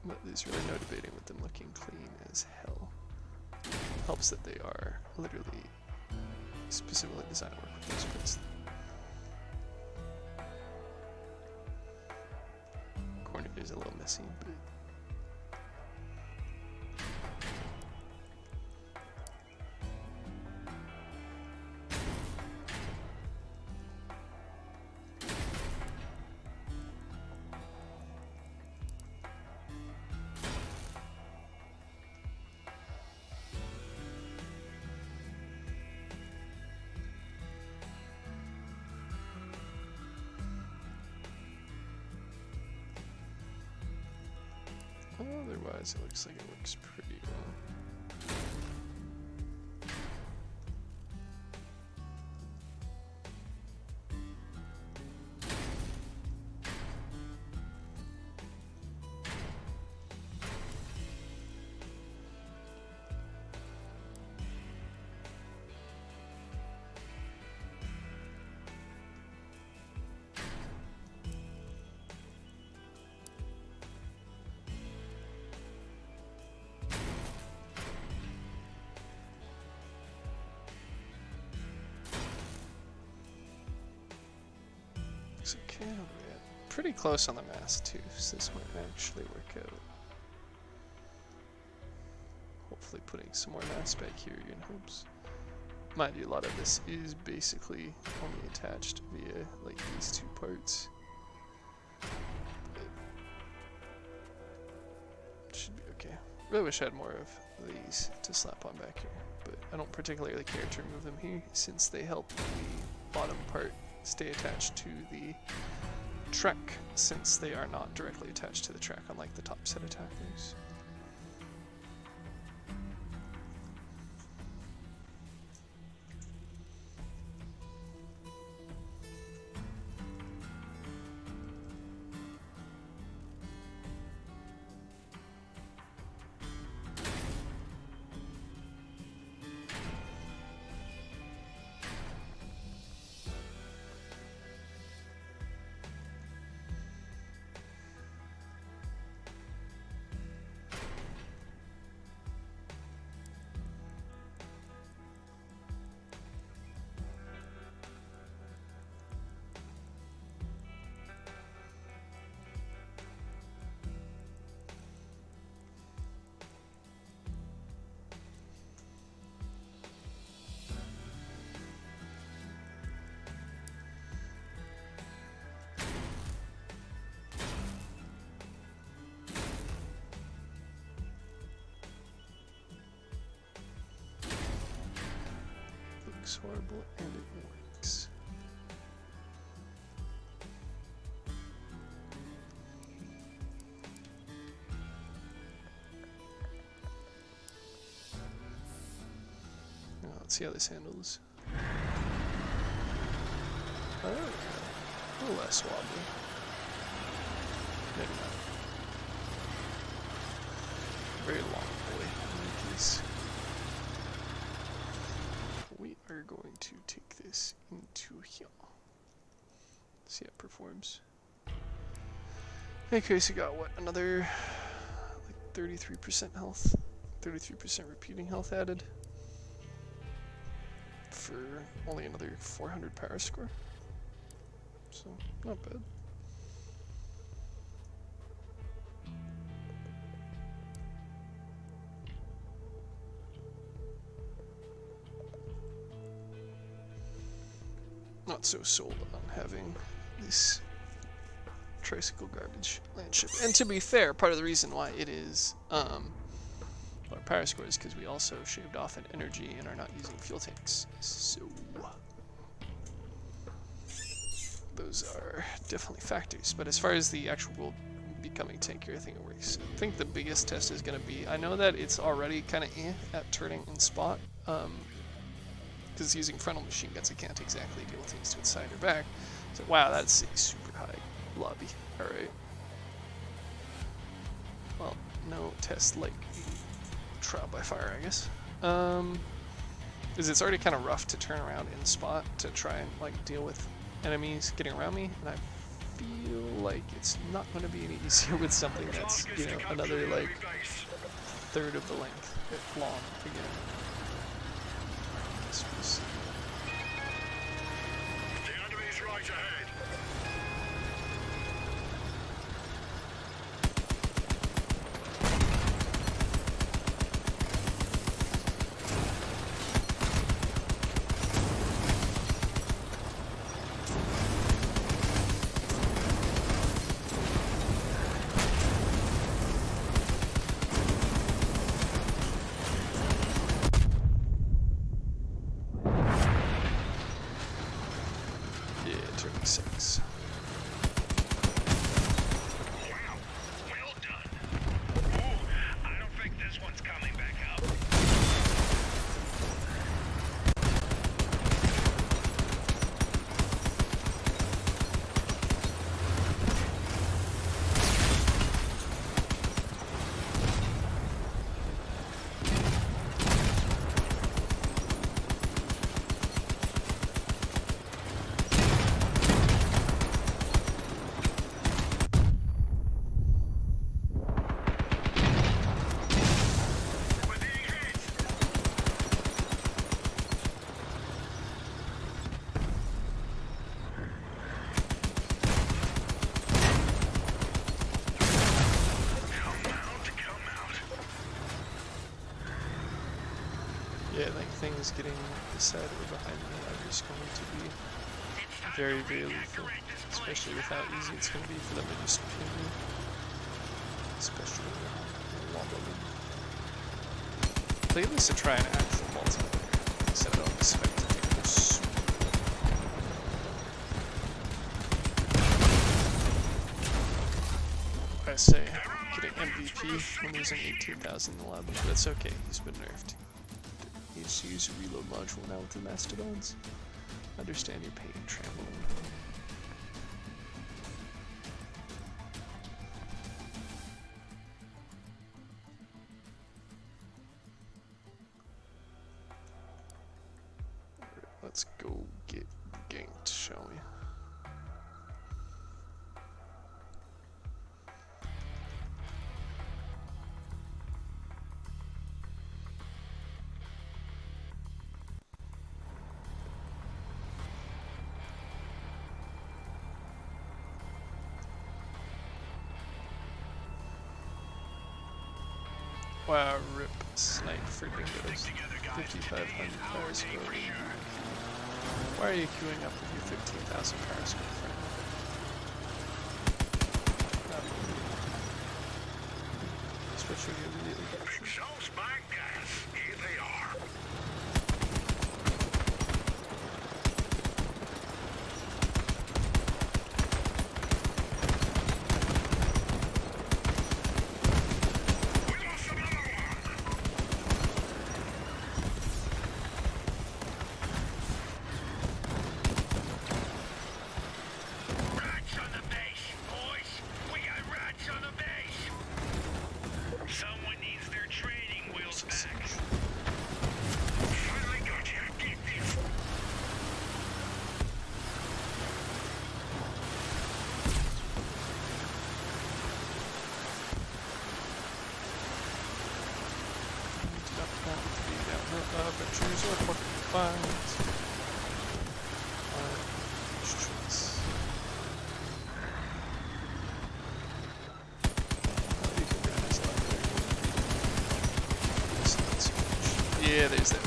[SPEAKER 1] But there's really no debating with them looking clean as hell. Helps that they are literally specifically designed to work with those parts. Corner is a little messy, but otherwise it looks like it works pretty well. Okay, we're pretty close on the mass too, so this might actually work out. Hopefully putting some more mass back here in hopes. Mind you, a lot of this is basically only attached via like these two parts. It should be okay. Really wish I had more of these to slap on back here, but I don't particularly care to remove them here since they help the bottom part stay attached to the track, since they are not directly attached to the track unlike the top set attackers. Looks horrible and it works. Now, let's see how this handles. Oh, a little less wobbly. Maybe not. Very long boy in the piece. We are going to take this into here. See how it performs. Okay, so we got what, another like 33% health, 33% repeating health added for only another 400 power score. So not bad. Not so sold on having this tricycle garbage land ship. And to be fair, part of the reason why it is our power score is because we also shaved off an energy and are not using fuel tanks. So those are definitely factors. But as far as the actual becoming tankier, I think it works. I think the biggest test is going to be, I know that it's already kind of at turning in spot, because using frontal machine guns, it can't exactly deal with things to its side or back. So wow, that's a super high lobby. Alright. Well, no test like trial by fire, I guess. Is it's already kind of rough to turn around in spot to try and like deal with enemies getting around me, and I feel like it's not going to be any easier with something that's, you know, another like third of the length long again. Guess we'll see.
[SPEAKER 2] The enemy's right ahead.
[SPEAKER 1] Yeah, I think things getting this side or behind me are just going to be very, very lethal, especially with how easy it's going to be for them to just pin me, especially in Wombo. But at least to try an actual multiplayer instead of the spectators. I say, getting MVP when losing 18,000 in the lobby, but that's okay, he's been nerfed. You just use a reload module now with the Mastodons. Understand your pain, Trampoline. Let's go get ganked, shall we? Wow, rip snipe for dingoes. 5,500 power score. Why are you queuing up with your 15,000 power score, friend? Especially when you immediately capture.
[SPEAKER 2] Exhaust my gas. Here they are.
[SPEAKER 1] Adventures or fucking finds. Yeah, there's that.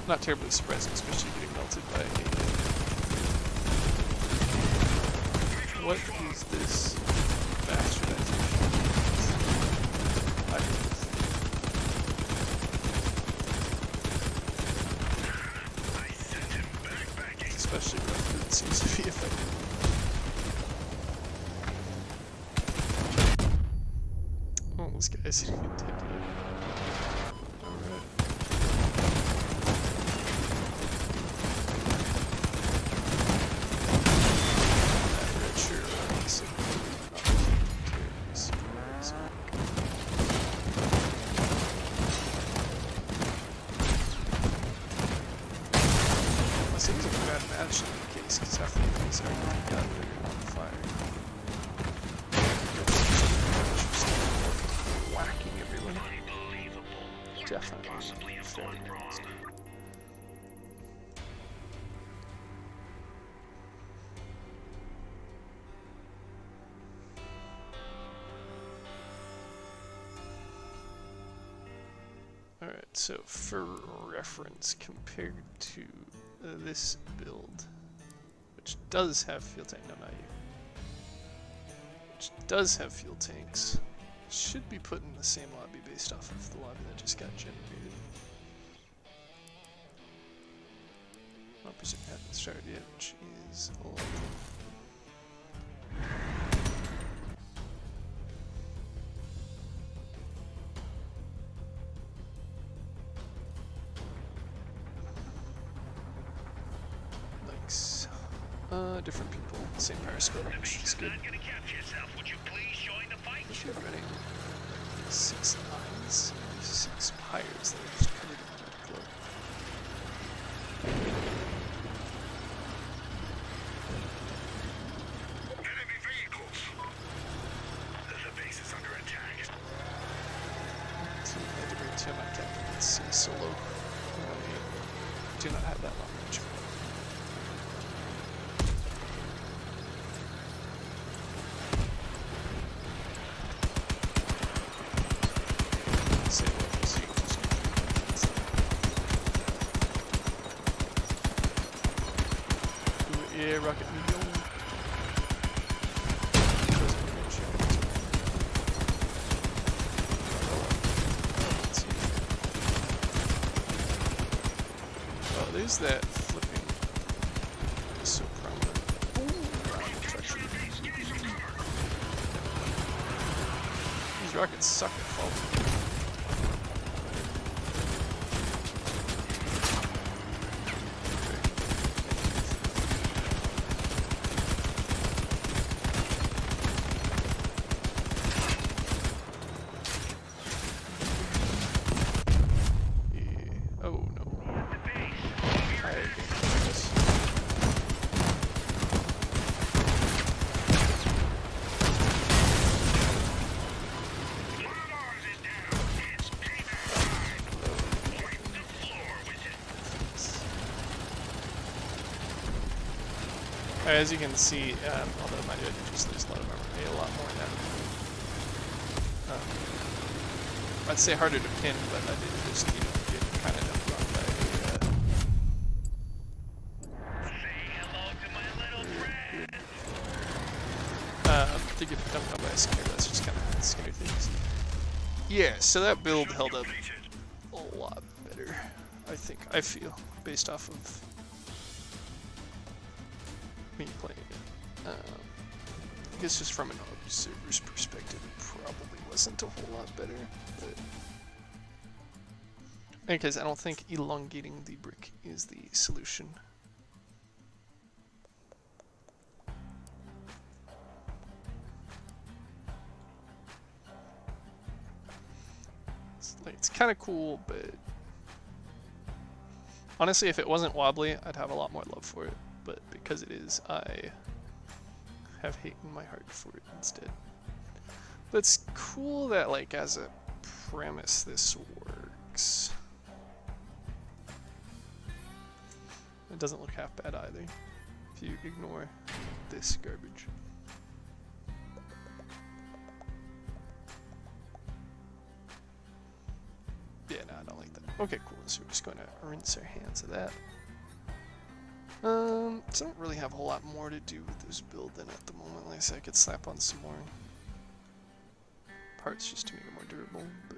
[SPEAKER 1] Not terribly surprising, especially getting melted by what is this bastardization? guess he didn't take it. Alright. Red shirt, so not terribly surprised. This seems like a bad match in the case, because half the things are already got that are on fire. Whacking everyone. Definitely very honest. Alright, so for reference, compared to this build, which does have fuel tank, no, not you, which does have fuel tanks, should be put in the same lobby based off of the lobby that just got generated. 1% haven't started yet, which is a lot. Different people, same power score, which is good. If you're running 6 lines, 6 pyres that are just covered in red glow.
[SPEAKER 2] Enemy vehicles. The base is under attack.
[SPEAKER 1] So I had to bring 2 of my captains solo. I do not have that long range. Yeah, rocket medium. Oh, there's that flipping. It's so prominent. These rockets suck at falling. As you can see, although my did just lose a lot of armor, a lot more now. I'd say harder to pin, but I did just, you know, get kind of dumped on by
[SPEAKER 2] Say hello to my little friend.
[SPEAKER 1] to get dumped on by a scare. That's just kind of scary things. Yeah, so that build held up a lot better, I think. I feel, based off of me playing it. I guess just from an observer's perspective, it probably wasn't a whole lot better, but because I don't think elongating the brick is the solution. It's kind of cool, but honestly, if it wasn't wobbly, I'd have a lot more love for it. But because it is, I have hate in my heart for it instead. But it's cool that, like, as a premise, this works. It doesn't look half bad either, if you ignore this garbage. Yeah, no, I don't like that. Okay, cool, so we're just going to rinse our hands of that. So I don't really have a whole lot more to do with this build than at the moment. Like I said, I could slap on some more parts just to make it more durable, but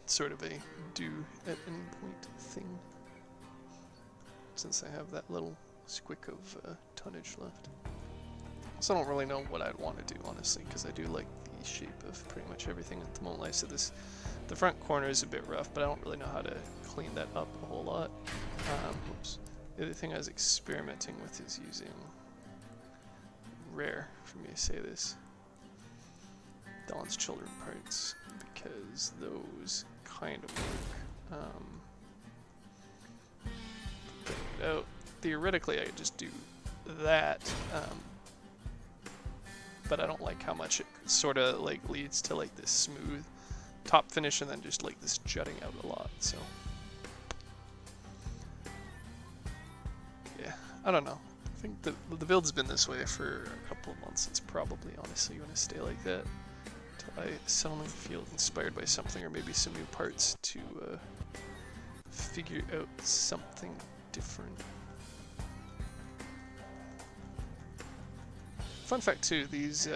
[SPEAKER 1] it's sort of a do at any point thing, since I have that little squick of tonnage left. So I don't really know what I'd want to do, honestly, because I do like the shape of pretty much everything at the moment. Like I said, the front corner is a bit rough, but I don't really know how to clean that up a whole lot. Oops. The other thing I was experimenting with is using, rare for me to say this, Dawn's Children parts, because those kind of work. Oh, theoretically I could just do that, but I don't like how much it sort of like leads to like this smooth top finish and then just like this jutting out a lot. So yeah, I don't know. I think the build's been this way for a couple of months. It's probably honestly going to stay like that until I suddenly feel inspired by something, or maybe some new parts to figure out something different. Fun fact too, these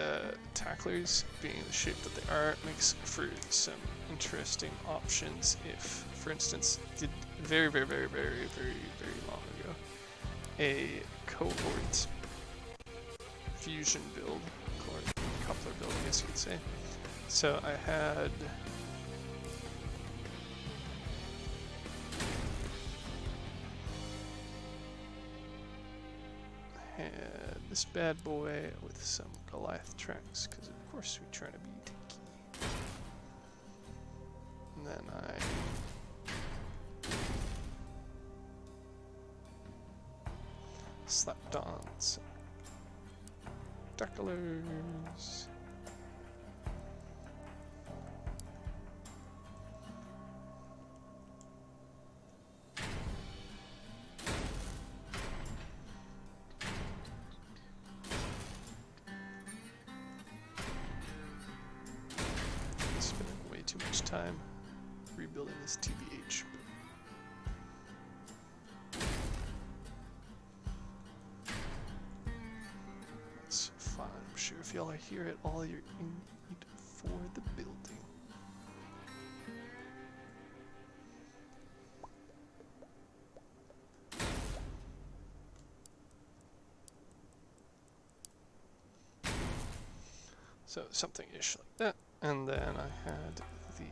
[SPEAKER 1] tacklers, being the shape that they are, makes for some interesting options if, for instance, did very long ago a cohort fusion build, or coupler build, I guess you could say. So I had this bad boy with some Goliath tracks, because of course we're trying to be techy. And then I slapped on some decklers. Time rebuilding this TBH. It's fine. I'm sure if y'all are here at all, you're in need for the building. So something-ish like that, and then I had the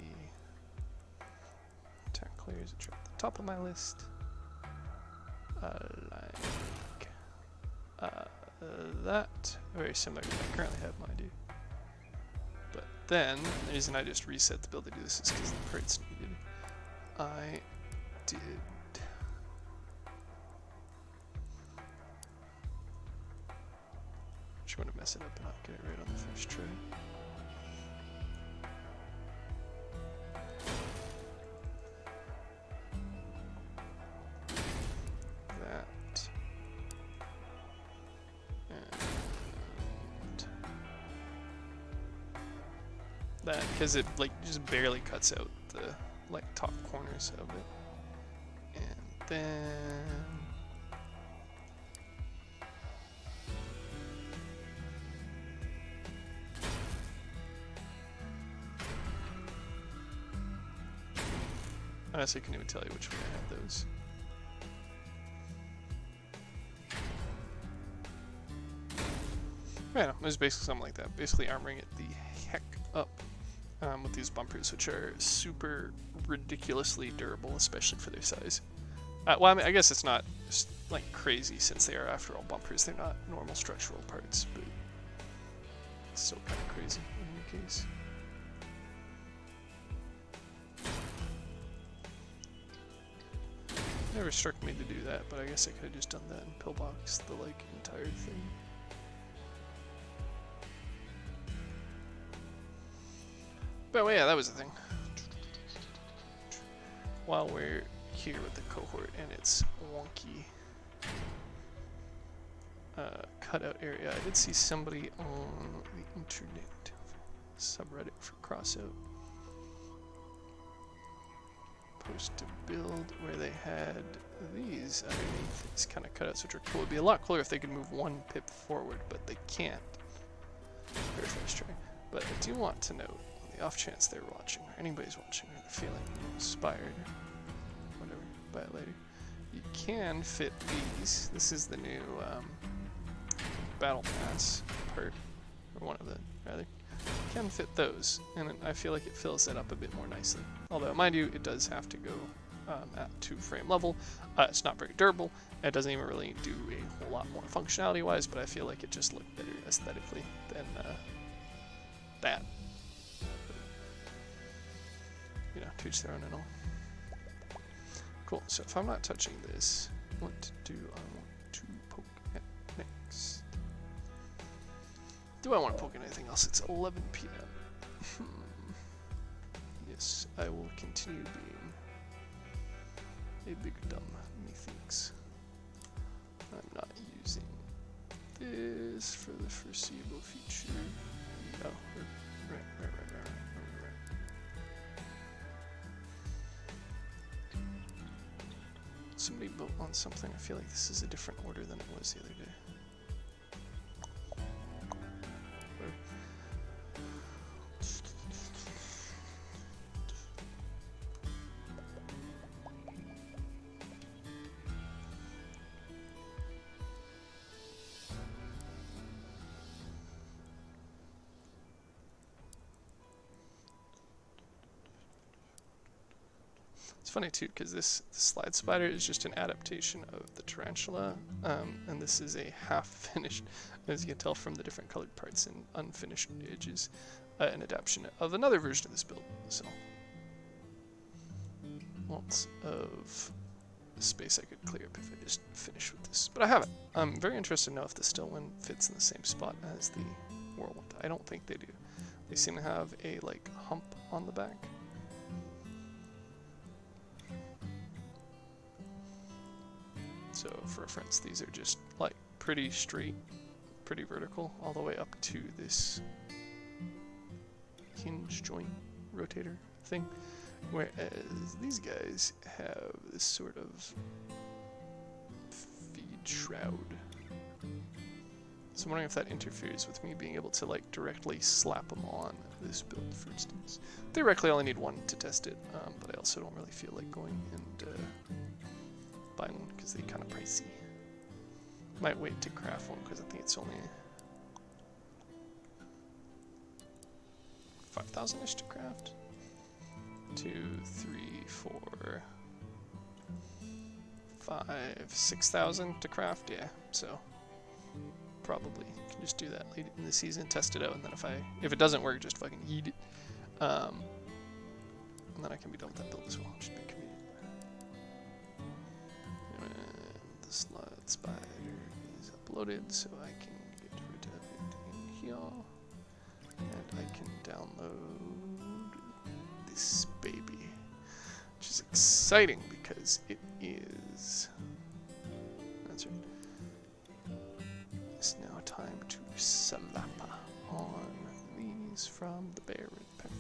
[SPEAKER 1] tacklers which are at the top of my list, that, very similar to what I currently have mine do. But then, the reason I just reset the build to do this is because the parts needed. I did just want to mess it up and not get it right on the first try. That because it like just barely cuts out the like top corners of it, and then I honestly couldn't even tell you which one I had those. Yeah, it was basically something like that. Basically armoring it the heck up with these bumpers, which are super ridiculously durable, especially for their size. Well, I mean, I guess it's not just, like crazy since they are, after all, bumpers. They're not normal structural parts, but it's still kind of crazy in any case. Never struck me to do that, but I guess I could have just done that and pillbox the like entire thing. But well, yeah, that was the thing. While we're here with the cohort and its wonky cutout area, I did see somebody on the internet subreddit for Crossout post a build where they had these underneath, these kind of cutouts, which are cool. It'd be a lot cooler if they could move one pip forward, but they can't. Very first try. But I do want to note, on the off chance they're watching, or anybody's watching, or they're feeling inspired, or whatever, buy it later, you can fit these. This is the new Battle Pass part, or one of the, rather, can fit those, and I feel like it fills it up a bit more nicely. Although, mind you, it does have to go at 2-frame level. It's not very durable. It doesn't even really do a whole lot more functionality-wise, but I feel like it just looked better aesthetically than that. You know, to each their own and all. Cool, so if I'm not touching this, what do I want to poke at next? Do I want to poke at anything else? It's 11 p.m. Yes, I will continue being a big dumb, methinks. I'm not using this for the foreseeable future. No, right. Somebody built on something. I feel like this is a different order than it was the other day. It's funny too, because this slide spider is just an adaptation of the tarantula, and this is a half-finished, as you can tell from the different colored parts and unfinished edges, an adaptation of another version of this build. So, lots of space I could clear up if I just finish with this, but I haven't. I'm very interested to know if the still one fits in the same spot as the whirlwind. I don't think they do. They seem to have a like hump on the back. So for reference, these are just like pretty straight, pretty vertical, all the way up to this hinge joint rotator thing, whereas these guys have this sort of feed shroud. So I'm wondering if that interferes with me being able to like directly slap them on this build, for instance. Theoretically, I only need one to test it, but I also don't really feel like going and buying one because they're kind of pricey. Might wait to craft one because I think it's only 5,000-ish to craft. 2, 3, 4, 5, 6,000 to craft. Yeah, so probably can just do that late in the season, test it out, and then if it doesn't work, just fucking eat it. And then I can be done with that build as well. Should be convenient. And the slide spider is uploaded, so I can get rid of it in here, and I can download this baby, which is exciting because it is. That's right. It's now time to slap on these from the Baron pack.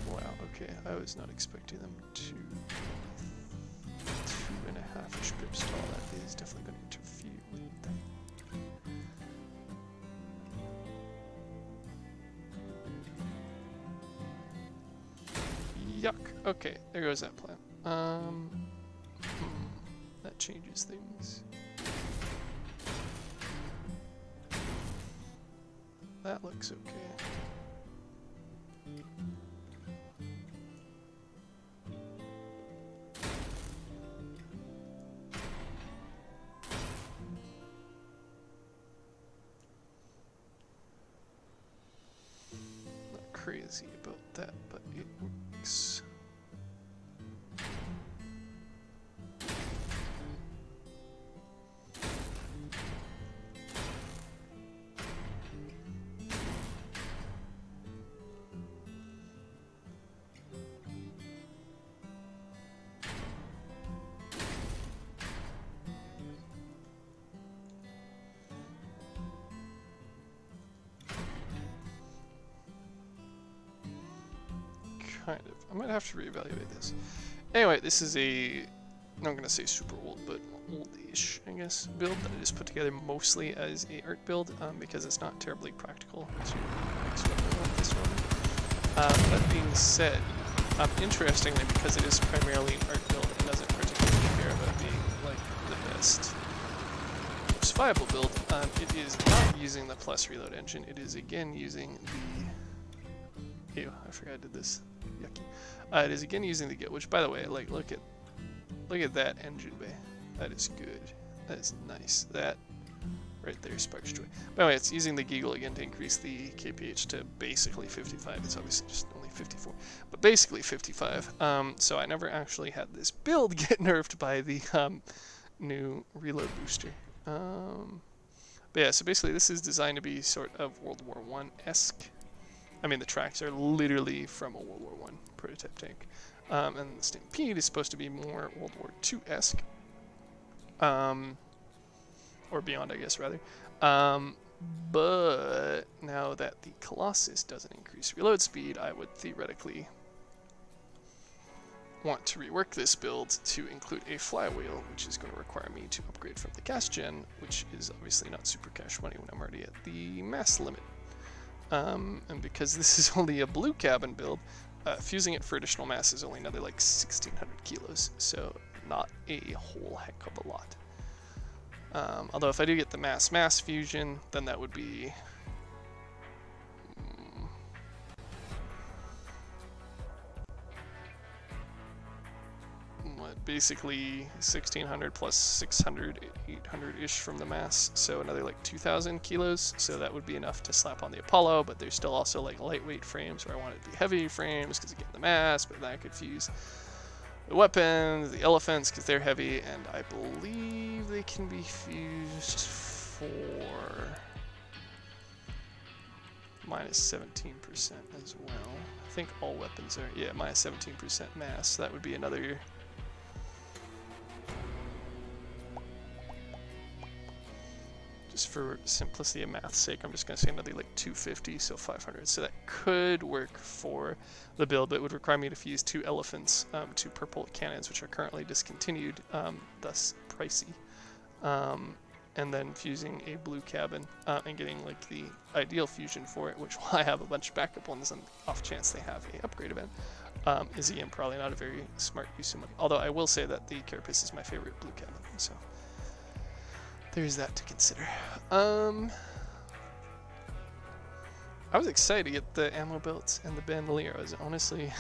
[SPEAKER 1] Wow, okay, I was not expecting them to 2.5-ish pips tall. That is definitely going to interfere with that. Yuck. Okay, there goes that plan. That changes things. That looks okay. Not crazy about that, but it works. Kind of. I might have to reevaluate this. Anyway, this is I'm not going to say super old, but old-ish, I guess, build that I just put together mostly as a art build, because it's not terribly practical to experiment this one. That being said, interestingly, because it is primarily an art build, it doesn't particularly care about being like the most viable build. It is not using the plus reload engine. It is again using the... Ew, I forgot I did this. Yucky. It is again using the Git, which by the way, like, look at that engine bay. That is good. That is nice. That right there sparks joy. By the way, it's using the Giggle again to increase the kph to basically 55. It's obviously just only 54, but basically 55. So I never actually had this build get nerfed by the new reload booster. But yeah, so basically this is designed to be sort of World War I-esque. I mean, the tracks are literally from a World War I prototype tank. And the Stampede is supposed to be more World War II-esque. Or beyond, I guess, rather. But now that the Colossus doesn't increase reload speed, I would theoretically want to rework this build to include a flywheel, which is going to require me to upgrade from the gas gen, which is obviously not super cash money when I'm already at the mass limit. And because this is only a blue cabin build, fusing it for additional mass is only another like 1,600 kilos, so not a whole heck of a lot. Although if I do get the mass fusion, then that would be basically 1,600 plus 600, 800-ish from the mass, so another like 2,000 kilos, so that would be enough to slap on the Apollo, but there's still also like lightweight frames where I want it to be heavy frames because again the mass, but then I could fuse the weapons, the elephants because they're heavy, and I believe they can be fused for minus 17% as well. I think all weapons are, yeah, minus 17% mass, so that would be another... Just for simplicity of math's sake, I'm just going to say another like 250, so 500. So that could work for the build, but it would require me to fuse 2 elephants, 2 purple cannons, which are currently discontinued, thus pricey. And then fusing a blue cabin and getting like the ideal fusion for it, which while I have a bunch of backup ones on the off chance they have a upgrade event, is again probably not a very smart use of money. Although I will say that the Carapace is my favorite blue cabin, so there's that to consider. I was excited to get the ammo belts and the bandolier. I was honestly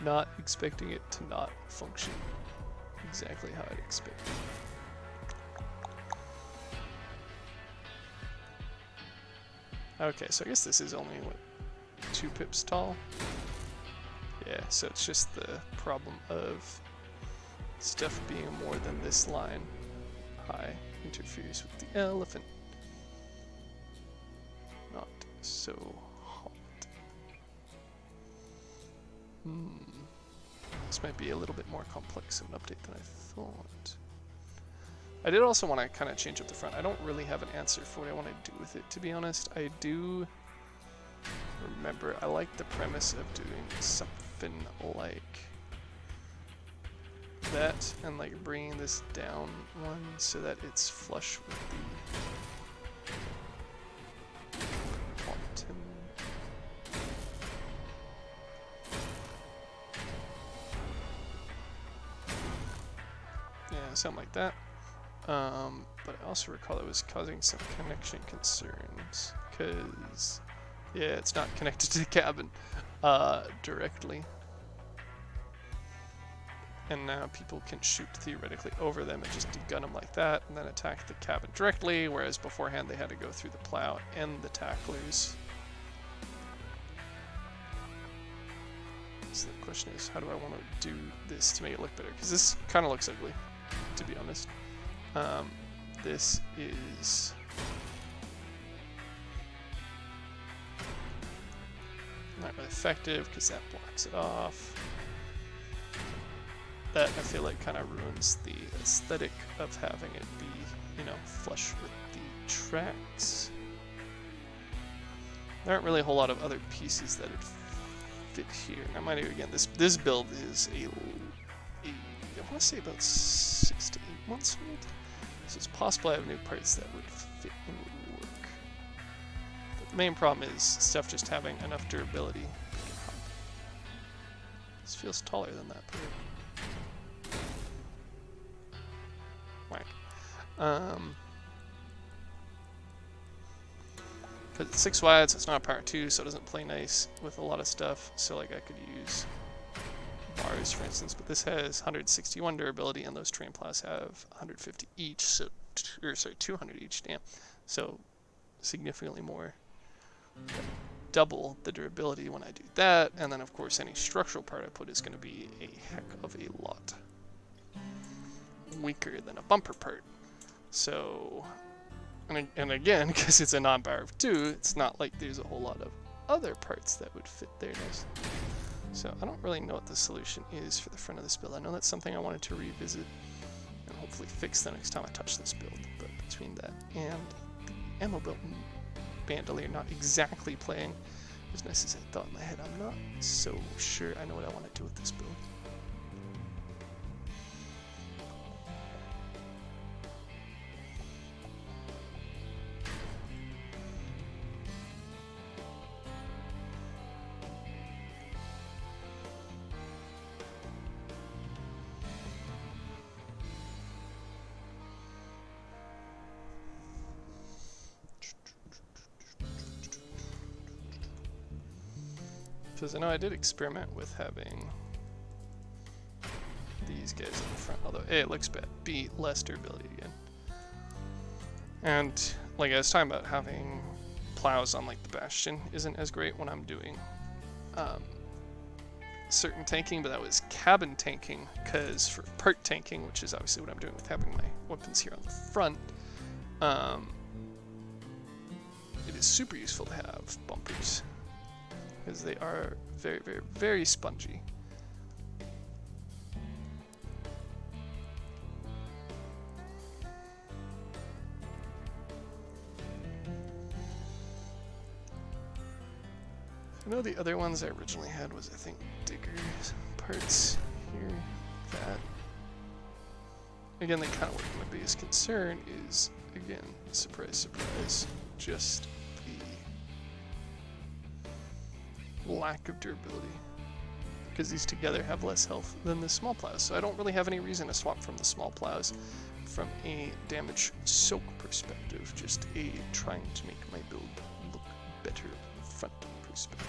[SPEAKER 1] not expecting it to not function exactly how I'd expected. Okay, so I guess this is only, what, 2 pips tall? Yeah, so it's just the problem of stuff being more than this line high interferes with the elephant. Not so hot. This might be a little bit more complex of an update than I thought. I did also want to kind of change up the front. I don't really have an answer for what I want to do with it, to be honest. I do remember I like the premise of doing something like that and like bringing this down one so that it's flush with the quantum. Yeah, something like that. But I also recall it was causing some connection concerns because, yeah, it's not connected to the cabin directly. And now people can shoot theoretically over them and just degun them like that and then attack the cabin directly, whereas beforehand they had to go through the plow and the tacklers. So the question is, how do I want to do this to make it look better? Because this kind of looks ugly, to be honest. This is not really effective because that blocks it off. That I feel like kind of ruins the aesthetic of having it be, you know, flush with the tracks. There aren't really a whole lot of other pieces that would fit here. Now, mind you, again, this build is I want to say about 6 to 8 months old. So it's possible I have new parts that would fit and would work. But the main problem is stuff just having enough durability. This feels taller than that part. Whack. Because it's 6 wide, so it's not power 2, so it doesn't play nice with a lot of stuff. So like I could use bars, for instance, but this has 161 durability, and those train plows have 150 each, so 200 each. Damn, so significantly more, double the durability when I do that. And then of course any structural part I put is going to be a heck of a lot weaker than a bumper part. So, and again, because it's a non-power of 2, it's not like there's a whole lot of other parts that would fit there nice. So I don't really know what the solution is for the front of this build. I know that's something I wanted to revisit and hopefully fix the next time I touch this build. But between that and the ammo belt bandolier not exactly playing as nice as I thought in my head, I'm not so sure I know what I want to do with this build. Because I know I did experiment with having these guys in the front, although A, it looks bad, B, less durability again. And like I was talking about, having plows on like the Bastion isn't as great when I'm doing certain tanking, but that was cabin tanking, because for part tanking, which is obviously what I'm doing with having my weapons here on the front, it is super useful to have bumpers, because they are very, very, very spongy. I know the other ones I originally had was, I think, digger parts here, that. Again, they kind of work. My biggest concern is, again, surprise, surprise, just the lack of durability, because these together have less health than the small plows. So I don't really have any reason to swap from the small plows from a damage soak perspective, just a trying to make my build look better from the front perspective.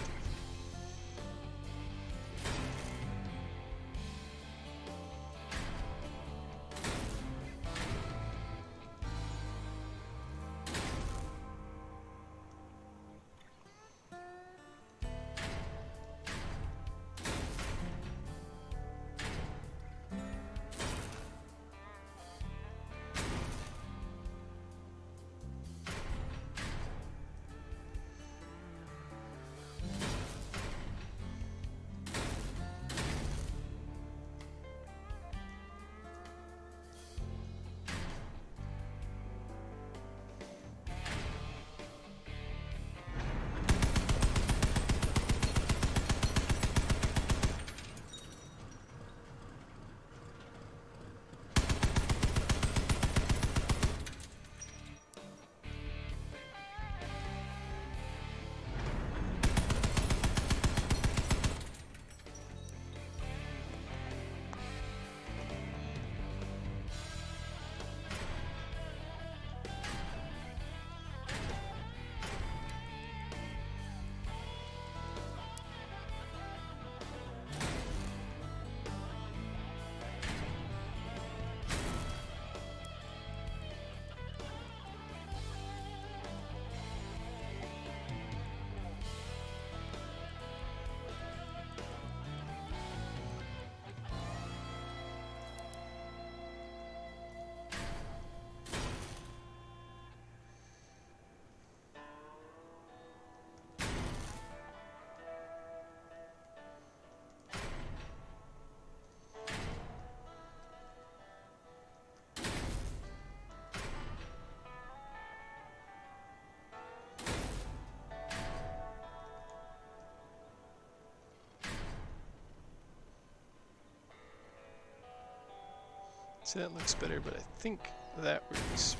[SPEAKER 1] See, that looks better, but I think that works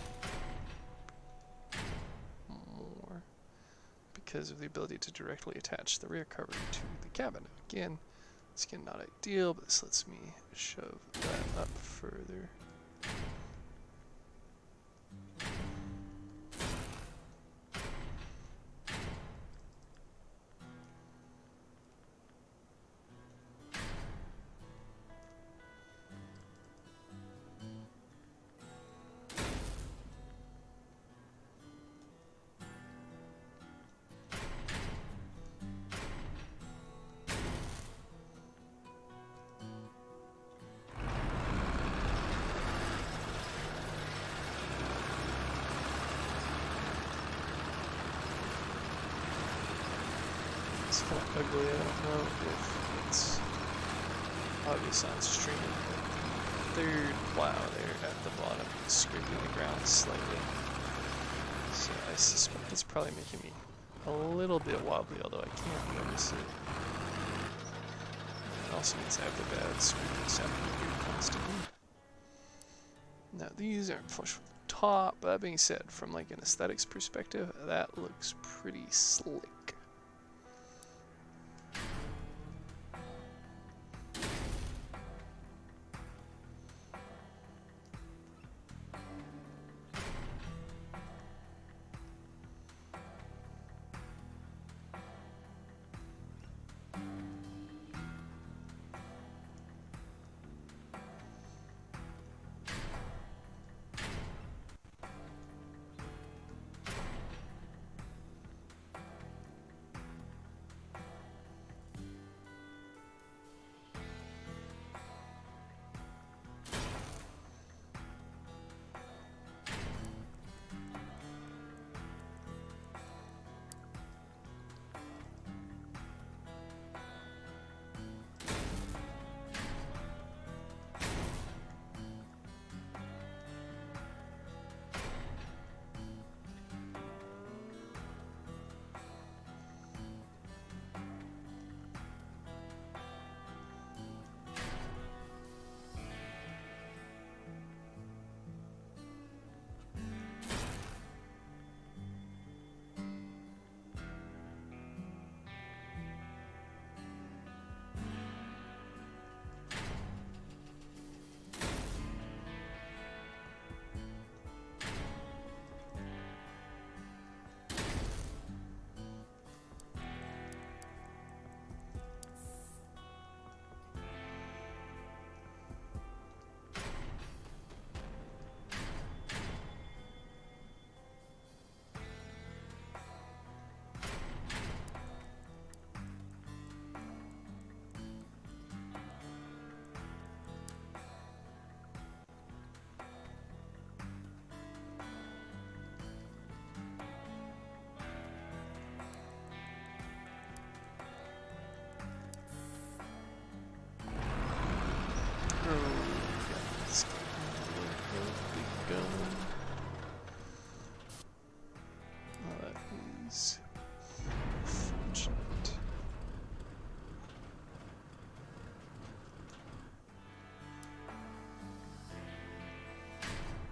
[SPEAKER 1] more because of the ability to directly attach the rear cover to the cabin. Again, it's again not ideal, but this lets me shove that up further. It's kind of ugly. I don't know if it's obvious on stream, but the third plow there at the bottom is scraping the ground slightly. So I suspect it's probably making me a little bit wobbly, although I can't notice it. It also means I have the bad scraping sound here constantly. Now these aren't flush with the top, but that being said, from like an aesthetics perspective, that looks pretty slick.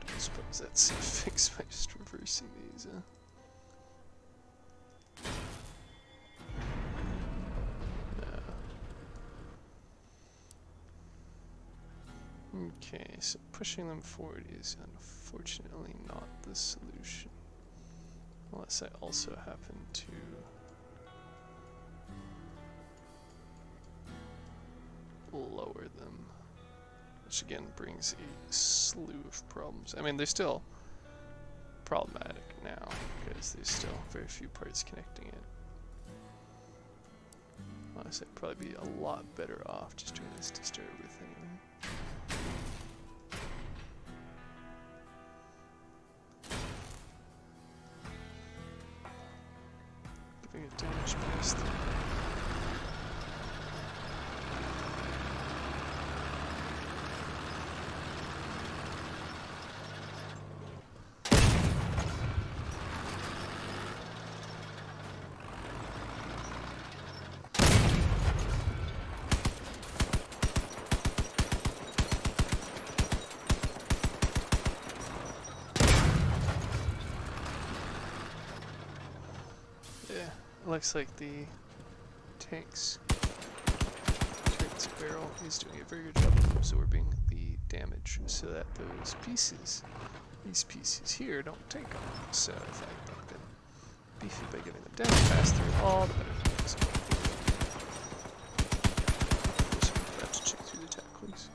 [SPEAKER 1] I suppose that's fixed by just reversing these. No. Okay, so pushing them forward is unfortunately not the solution. Unless I also happen to lower them. Which again brings a slew of problems. I mean, they're still problematic now, because there's still very few parts connecting it. Honestly, I'd probably be a lot better off just doing this to start with anyway. Giving it damage past them. Looks like the tank's barrel is doing a very good job of absorbing the damage so that these pieces here don't take them. So if I make them beefy by giving them damage pass through, all the better things. Just forgot to check through the tech, please.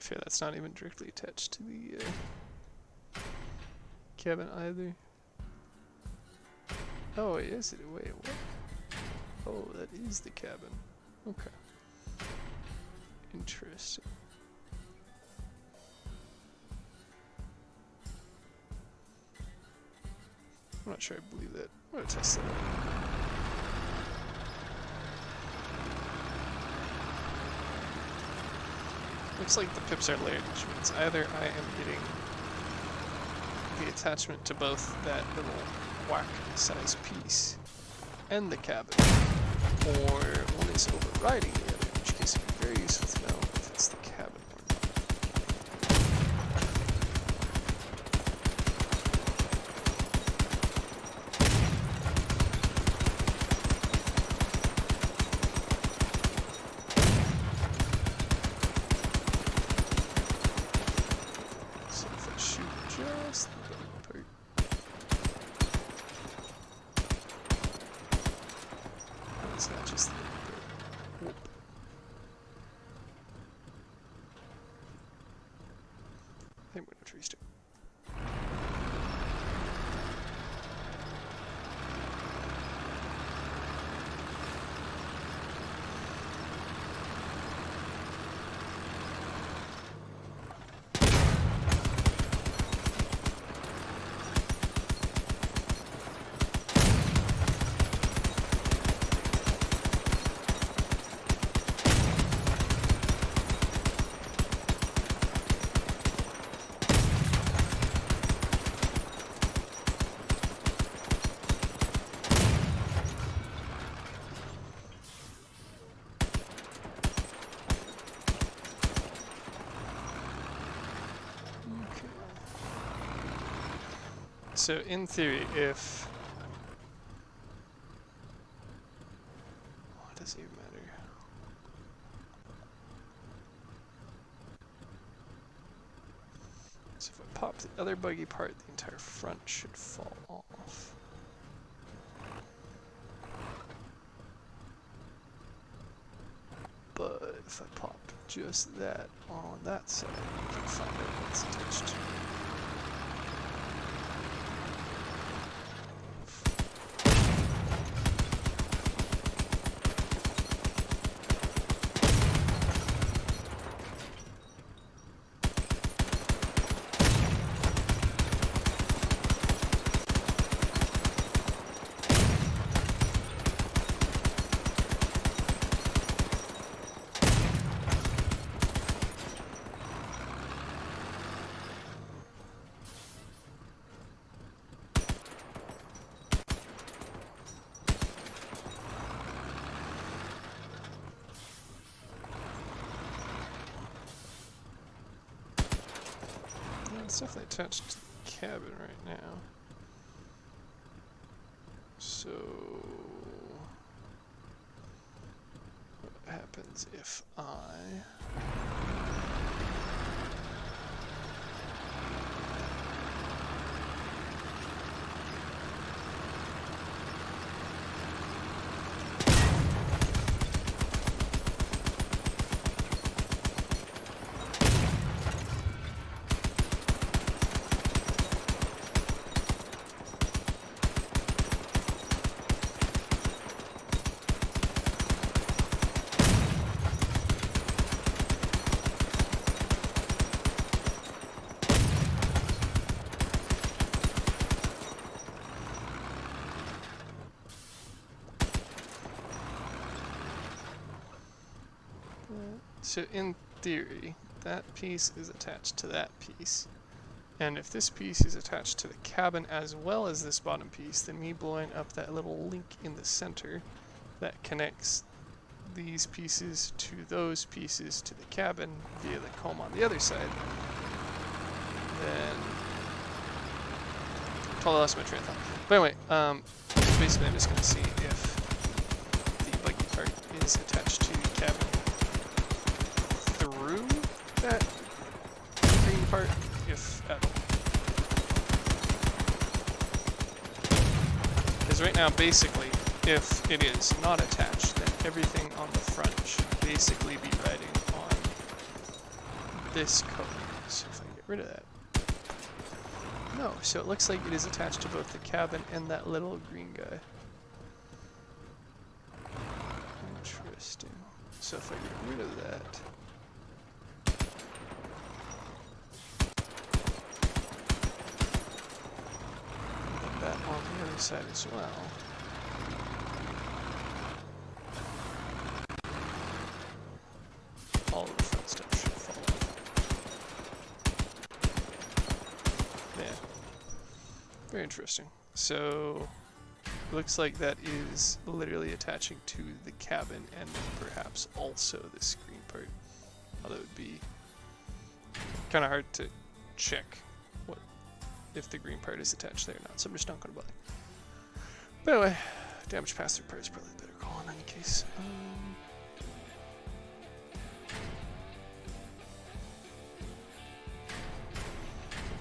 [SPEAKER 1] fair, that's not even directly attached to the cabin either. Oh, wait, is it? Wait, what? Oh, that is the cabin. Okay. Interesting. I'm not sure I believe that. I'm gonna test that out. Looks like the pips are layered, which means either I am getting the attachment to both that little whack size piece and the cabin, or one is overriding the other, in which case it would be very useful to know if it's the cabin or not. So if I shoot just the bottom part. It's not just the bottom part. Whoop. I think we're gonna tree stick. So in theory, if... What does it even matter? So if I pop the other buggy part, the entire front should fall off. But if I pop just that on that side, you can find out what's attached to. It's definitely attached to the cabin right now. So what happens if I So in theory, that piece is attached to that piece. And if this piece is attached to the cabin as well as this bottom piece, then me blowing up that little link in the center that connects these pieces to those pieces to the cabin via the comb on the other side, then totally lost my train of thought. But anyway, basically I'm just going to see if the buggy part is attached to the cabin through that green part, if at all. Because right now, basically, if it is not attached, then everything on the front should basically be riding on this coating. So if I get rid of that. No, so it looks like it is attached to both the cabin and that little green guy. Interesting. So if I get rid of that. Put that on the other side as well. All of the front stuff should fall off. Yeah. Very interesting. So, looks like that is literally attaching to the cabin and perhaps also the screen part. Although it would be kind of hard to check what if the green part is attached there or not. So I'm just not going to bother. But anyway, damage pass-through part is probably a better call in any case.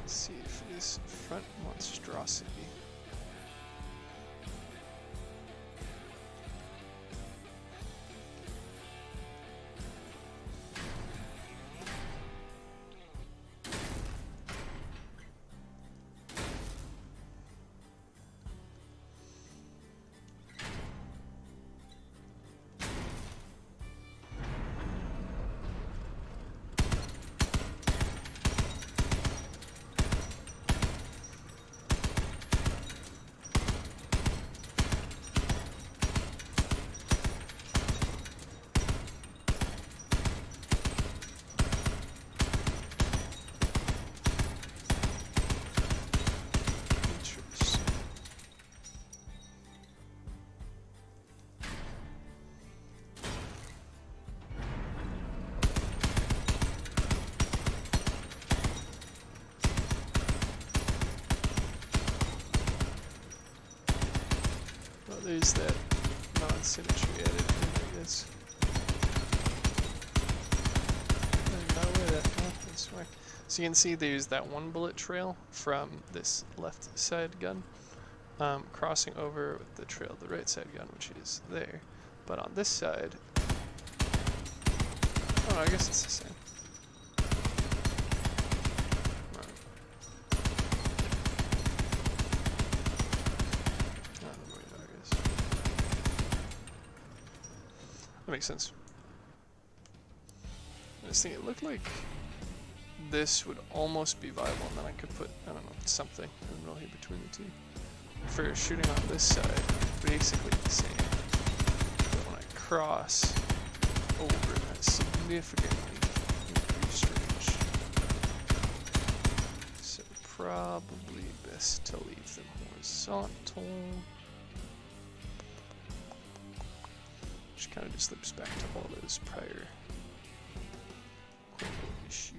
[SPEAKER 1] Let's see if this front monstrosity. There's that non-symmetry added in, I guess. That's why. So you can see there's that one bullet trail from this left side gun crossing over with the trail of the right side gun, which is there. But on this side, oh, I guess it's the same. That makes sense. I just think it looked like this would almost be viable, and then I could put, I don't know, something in the middle here between the two. For shooting on this side, basically the same. But when I cross over, that significantly increased range. So probably best to leave them horizontal. Which kind of just loops back to all those prior issues.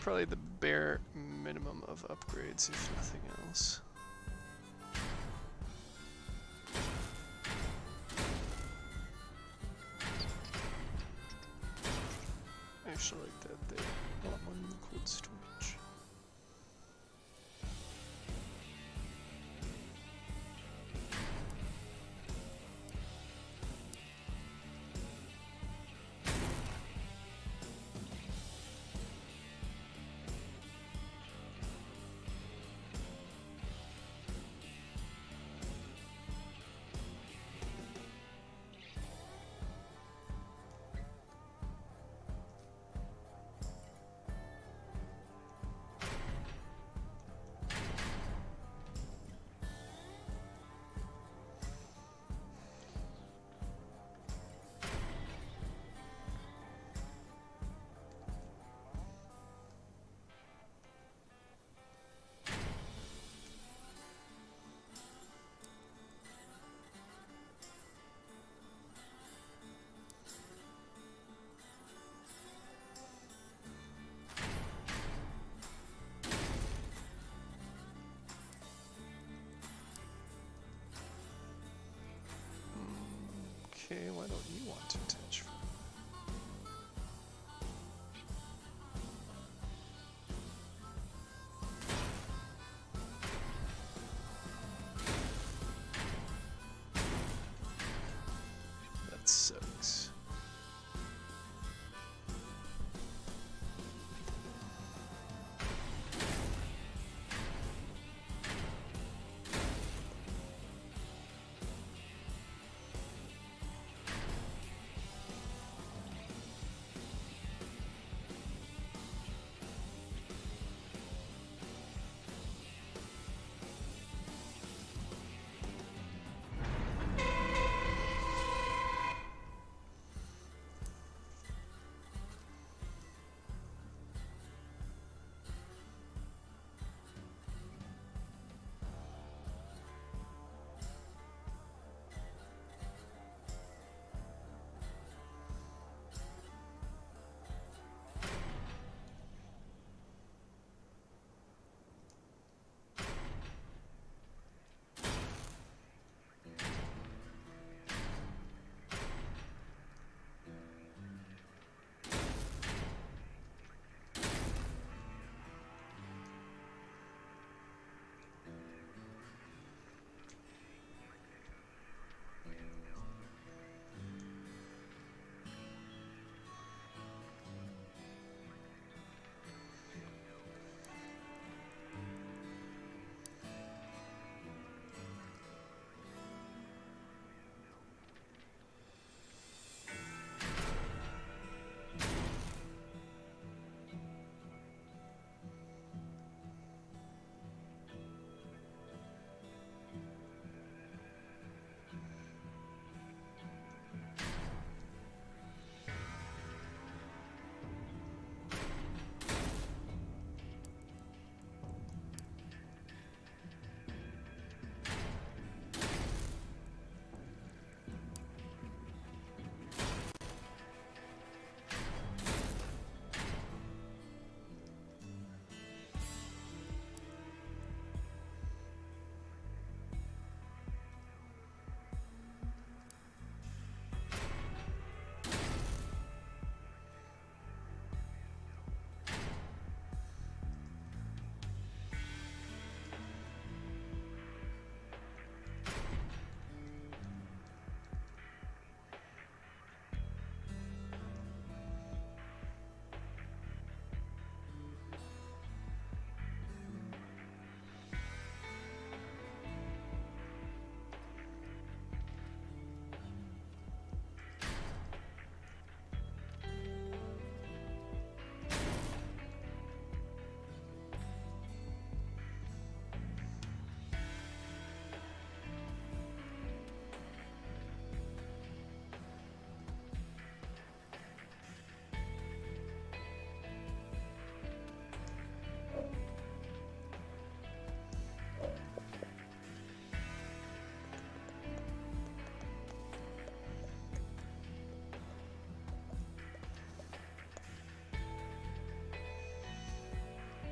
[SPEAKER 1] Probably the bare minimum of upgrades, if nothing else. I actually like that there. A lot more than the cold storage. Okay, why don't you want to attach? That sucks.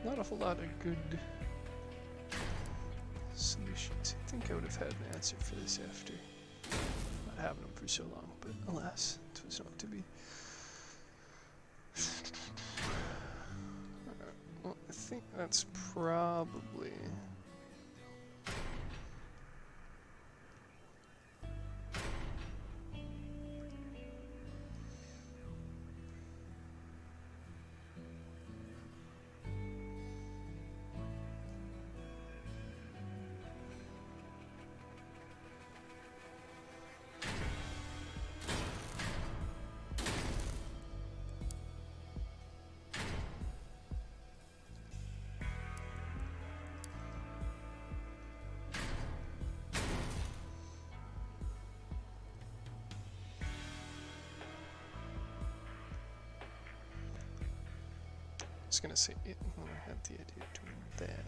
[SPEAKER 1] Not a whole lot of good solutions. I think I would have had an answer for this after not having them for so long, but alas, it was not to be. Well, I think that's probably... I was gonna say it when I had the idea of doing that.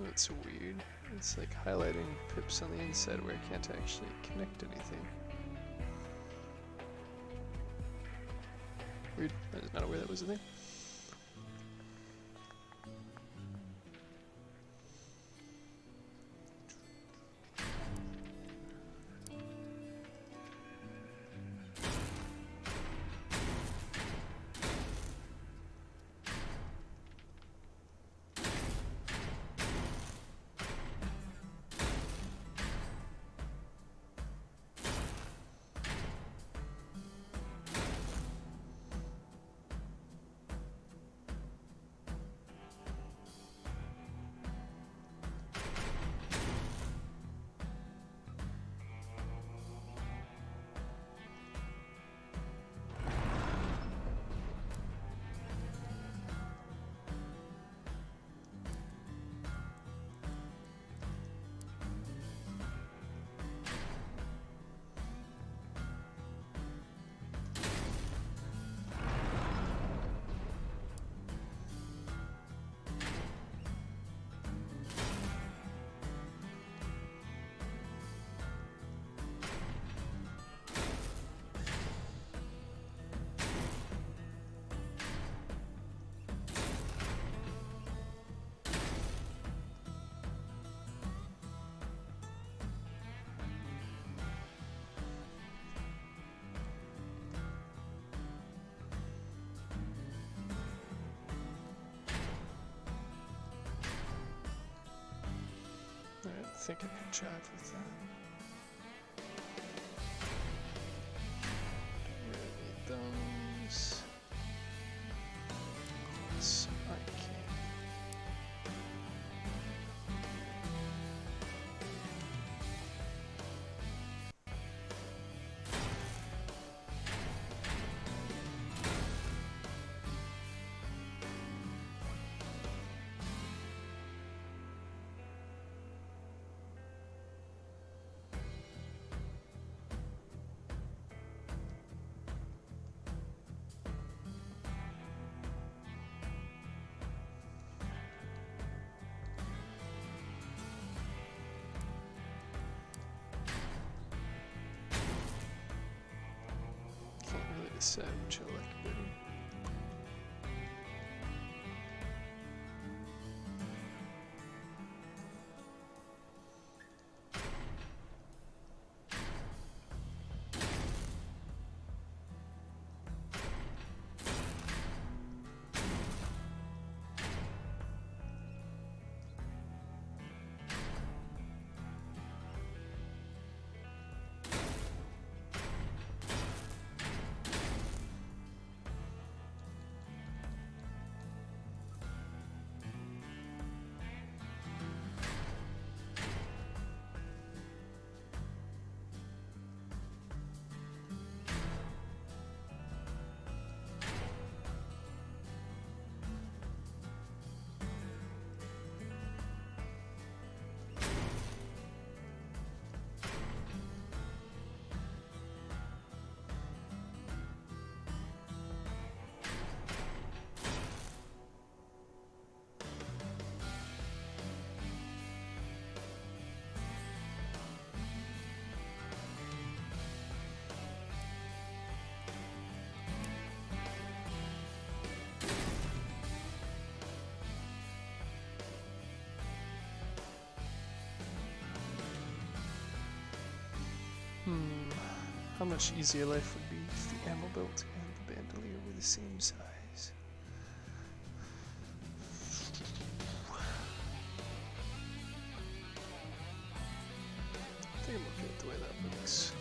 [SPEAKER 1] That's weird. It's like highlighting pips on the inside where I can't actually connect anything. Weird. I was not aware that was a thing. Alright, I think I can jive with that. Don't really need those. Yes, I can. Can't really decide which I like better. How much easier life would be if the ammo belt and the bandolier were the same size. I think I'm okay with the way that looks.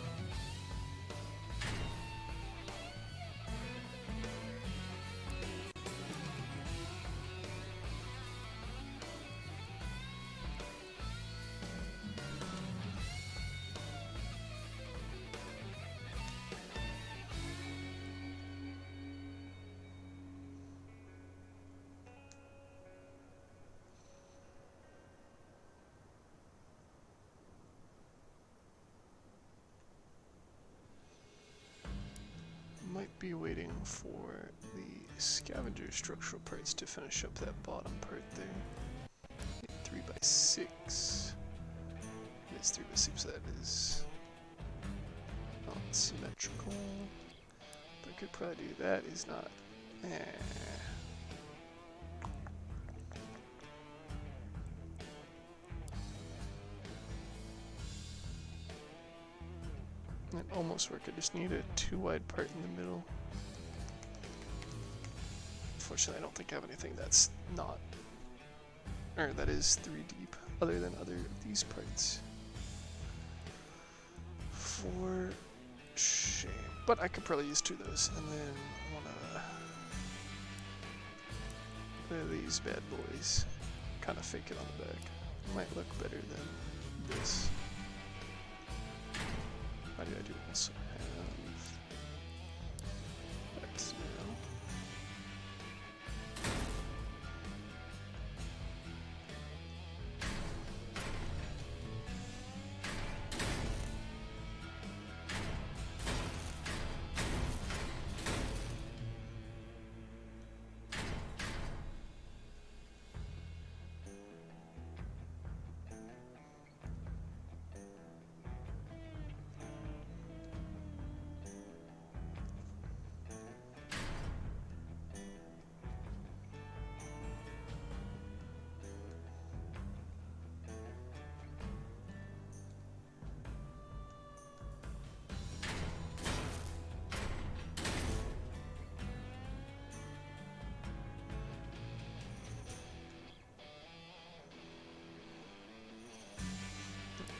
[SPEAKER 1] Might be waiting for the scavenger structural parts to finish up that bottom part there. 3x6. 3x6. It's 3x6, so that is not symmetrical. But I could probably do that. Is not. It almost work. I just need a 2 wide part in the middle. Unfortunately, I don't think I have anything that's not, or that is 3 deep, other than other of these parts. For shame. But I could probably use 2 of those, and then I wanna these bad boys. Kind of fake it on the back. Might look better than this. Why do I do also have X now?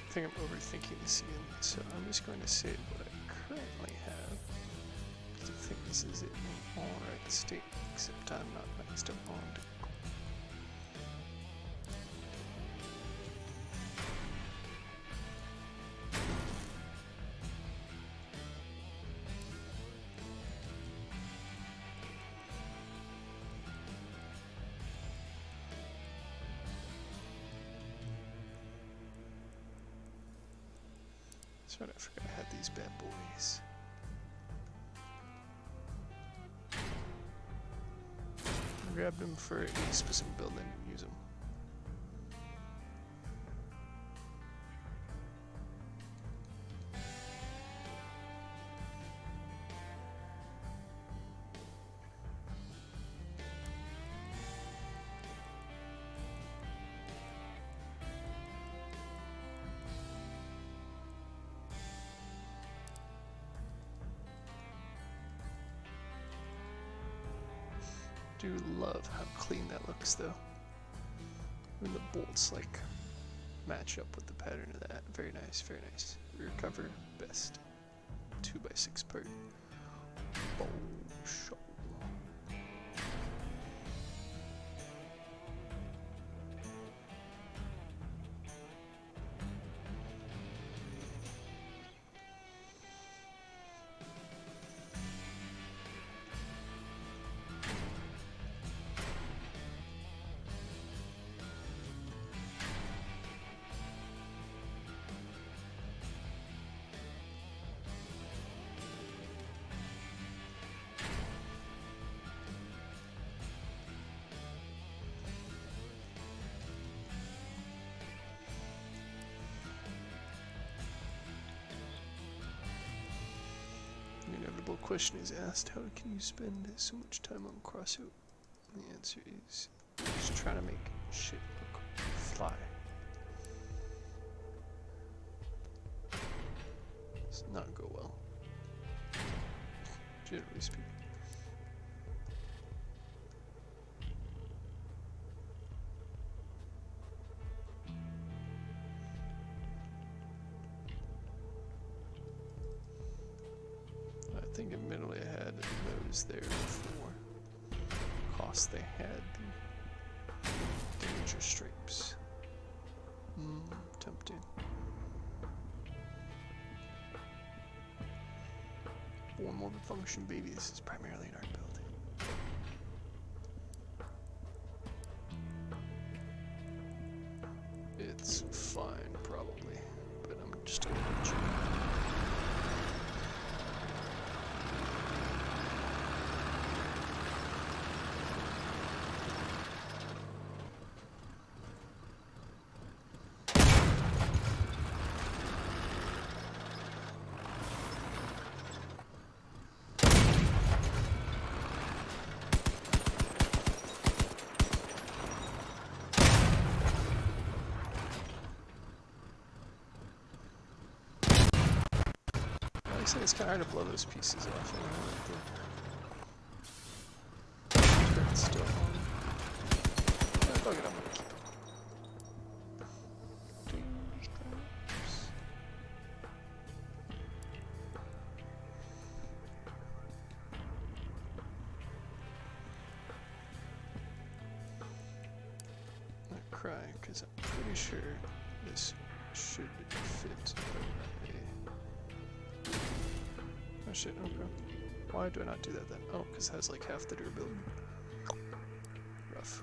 [SPEAKER 1] I think I'm overthinking this again, so I'm just going to save what I currently have. I think this is it in alright state, except I'm not maxed out on it. That's right, I forgot I had these bad boys. I grabbed them for a specific build and didn't use them. Do love how clean that looks though. And the bolts like match up with the pattern of that. Very nice, very nice. Rear cover, best. 2x6 part. Bow show. The inevitable question is asked, how can you spend so much time on Crossout? The answer is just trying to make shit look fly. Does not go well, generally speaking. I think admittedly I had those there before. Cost they had the danger stripes. Tempted. Born multifunction baby, this is primarily an art building. It's fine, probably, but I'm just a little sure. Looks like it's kind of hard to blow those pieces off. It's still on. Yeah, bug it, I'm gonna keep it. Not cry, because I'm pretty sure this should fit. Oh shit, okay. Why do I not do that then? Oh, because it has like half the durability. Rough.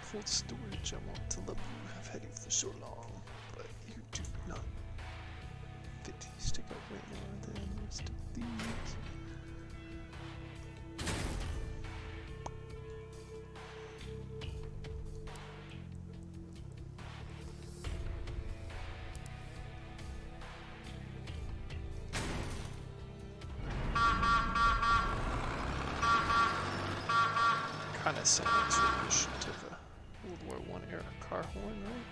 [SPEAKER 1] Full storage, I want to love you, have had you for so long, but you do not fit. Stick out right now than the rest of these. Kinda sounds reminiscent of a World War I era car horn, right?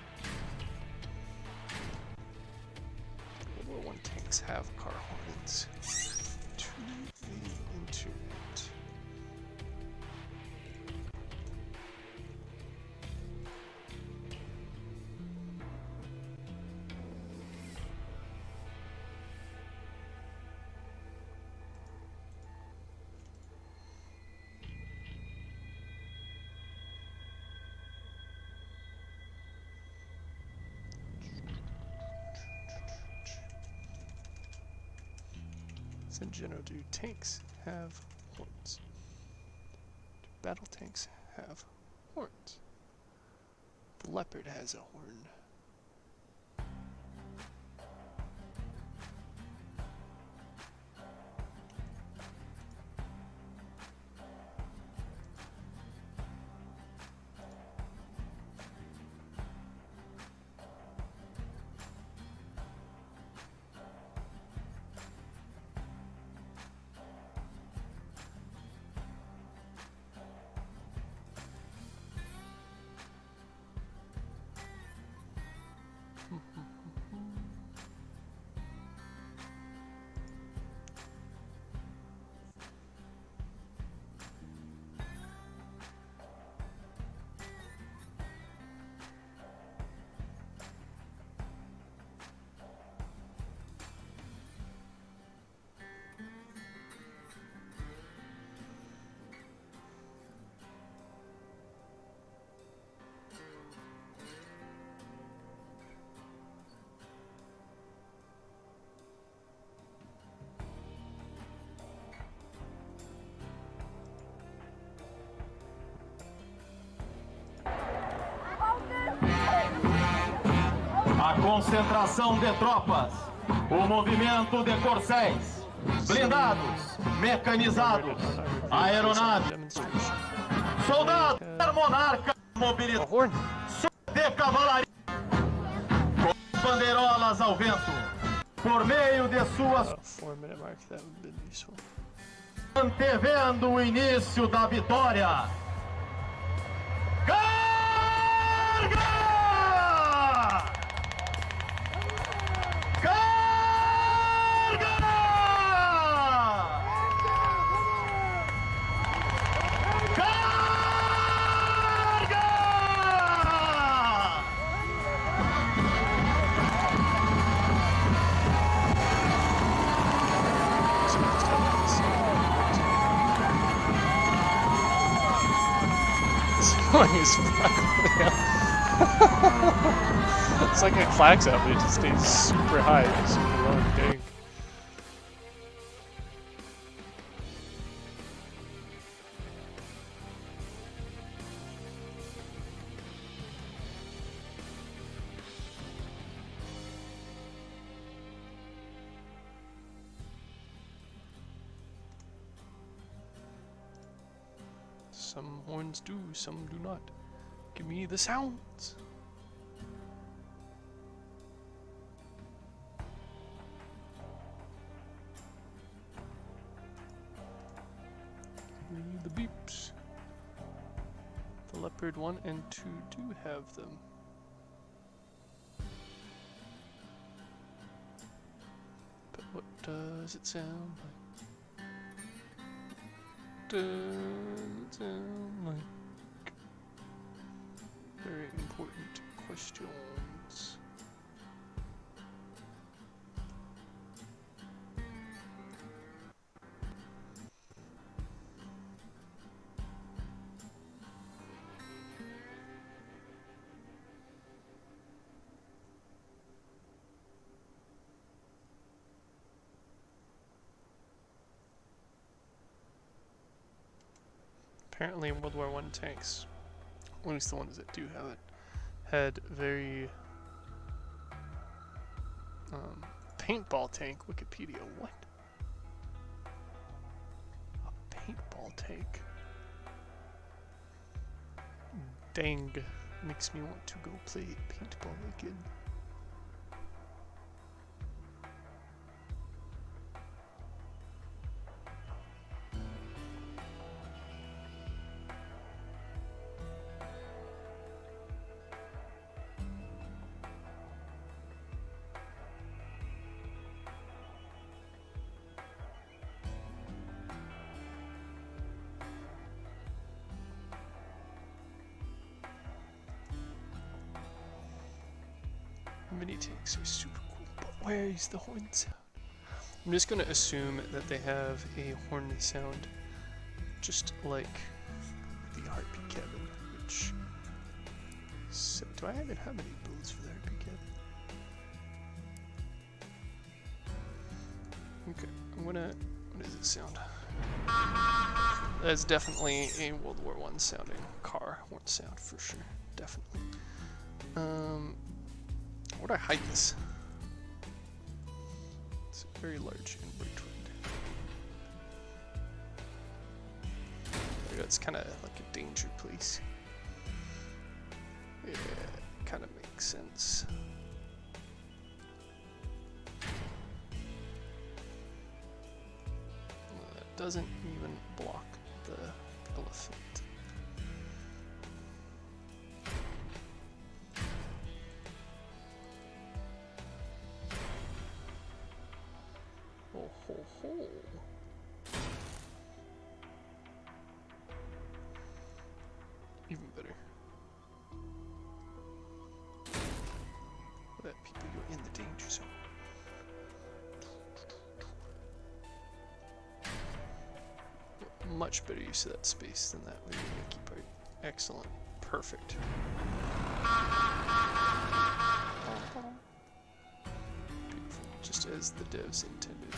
[SPEAKER 1] World War I tanks have car horns. To the internet. In general, do tanks have horns? Do battle tanks have horns? The Leopard has a horn.
[SPEAKER 3] A concentração de tropas, o movimento de corcéis, blindados, mecanizados, aeronaves, soldados, monarca, mobilidade, de cavalaria, bandeirolas ao vento. Por meio de suas
[SPEAKER 1] 4-minute mark, that would have been useful.
[SPEAKER 3] antevendo o início da vitória. Carga! Carga! Carga!
[SPEAKER 1] So we just have this. It's going as It's like it flags out, but it just stays super high, and super low. Dang. Some horns do, some do not. Give me the sounds. Give me the beeps. The leopard 1 and 2 do have them. But what does it sound like? Does it sound like? Very important questions. Apparently in World War I tanks, at least the ones that do have it, had very paintball tank. Wikipedia, what? A paintball tank? Dang, makes me want to go play paintball again. Mini tanks are super cool, but where is the horn sound? I'm just gonna assume that they have a horn sound just like the heartbeat cabin, which... So, do I even have any builds for the heartbeat cabin? Okay, I'm gonna... What does it sound? That's definitely a World War I sounding car horn sound for sure, definitely. What are heights? It's very large and bright wind. There you go, it's kind of like a danger place. Yeah, kind of makes sense. That doesn't even block the elephant. Oh ho ho. Even better. Let people go in the danger zone. Much better use of that space than that Mickey part. Excellent. Perfect. Beautiful. Just as the devs intended.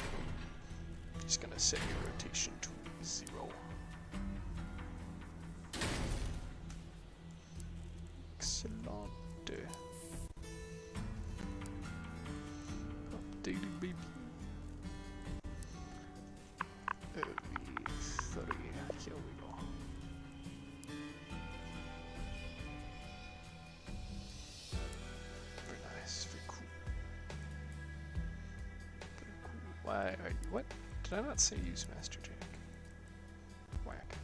[SPEAKER 1] Just gonna set your rotation to 0. Excellent. Updated, baby. Here we go. Very nice, very cool. Why are you, what? Did I not say use master jack? Whack.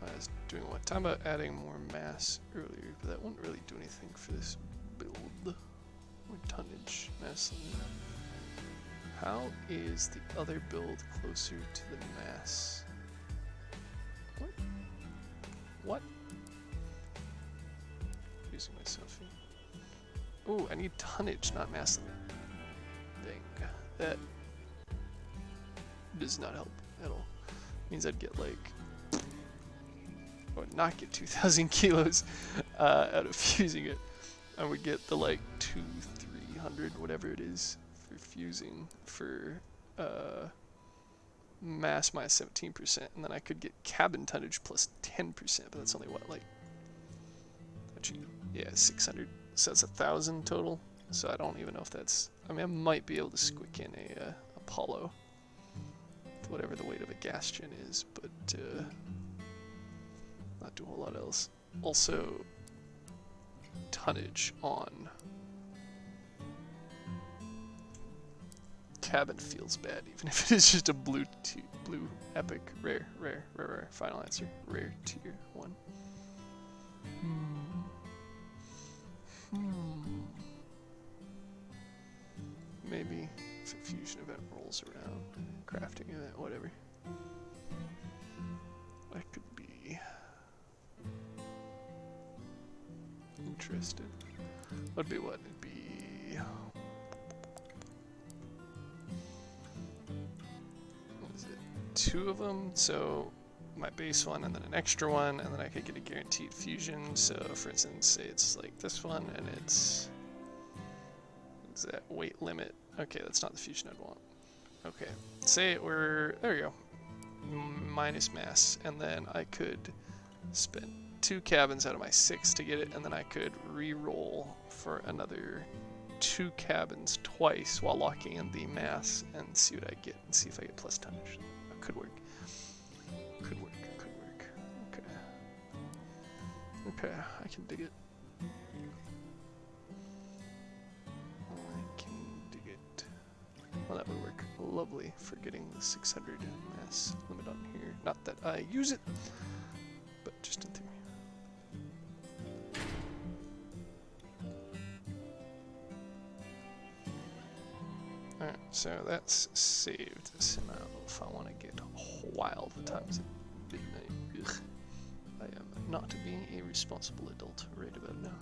[SPEAKER 1] I was doing what? Talking about adding more mass earlier, but that wouldn't really do anything for this build. More tonnage, mass limit. How is the other build closer to the mass? What? What? Using myself here. Ooh, I need tonnage, not mass limit. Dang. That does not help at all. Means I'd get like, or not get 2,000 kilos out of fusing it. I would get the like 300, whatever it is, for fusing for mass minus 17%, and then I could get cabin tonnage plus 10%, but that's only what, like, actually, yeah, 600. So that's 1,000 total. So I don't even know if that's. I mean, I might be able to squick in a Apollo, whatever the weight of a gas gen is, but not do a whole lot else. Also, tonnage on cabin feels bad, even if it is just a blue epic rare final answer rare tier 1. Maybe if a fusion event rolls around, crafting event, whatever. I could be interested. Would be what? It'd be. What is it? 2 of them. So my base one and then an extra one, and then I could get a guaranteed fusion. So for instance, say it's like this one, and it's. What's that weight limit? Okay, that's not the fusion I'd want. Okay, say it were. There we go. Minus mass, and then I could spend 2 cabins out of my 6 to get it, and then I could re-roll for another 2 cabins twice while locking in the mass and see what I get and see if I get plus tonnage. That could work. Could work. Could work. Okay. Okay, I can dig it. I can dig it. Well, that would work lovely for getting the 600 mass limit on here. Not that I use it, but just in theory. Alright, so that's saved. So now if I want to get wild times a big night, ugh, I am not being a responsible adult right about now.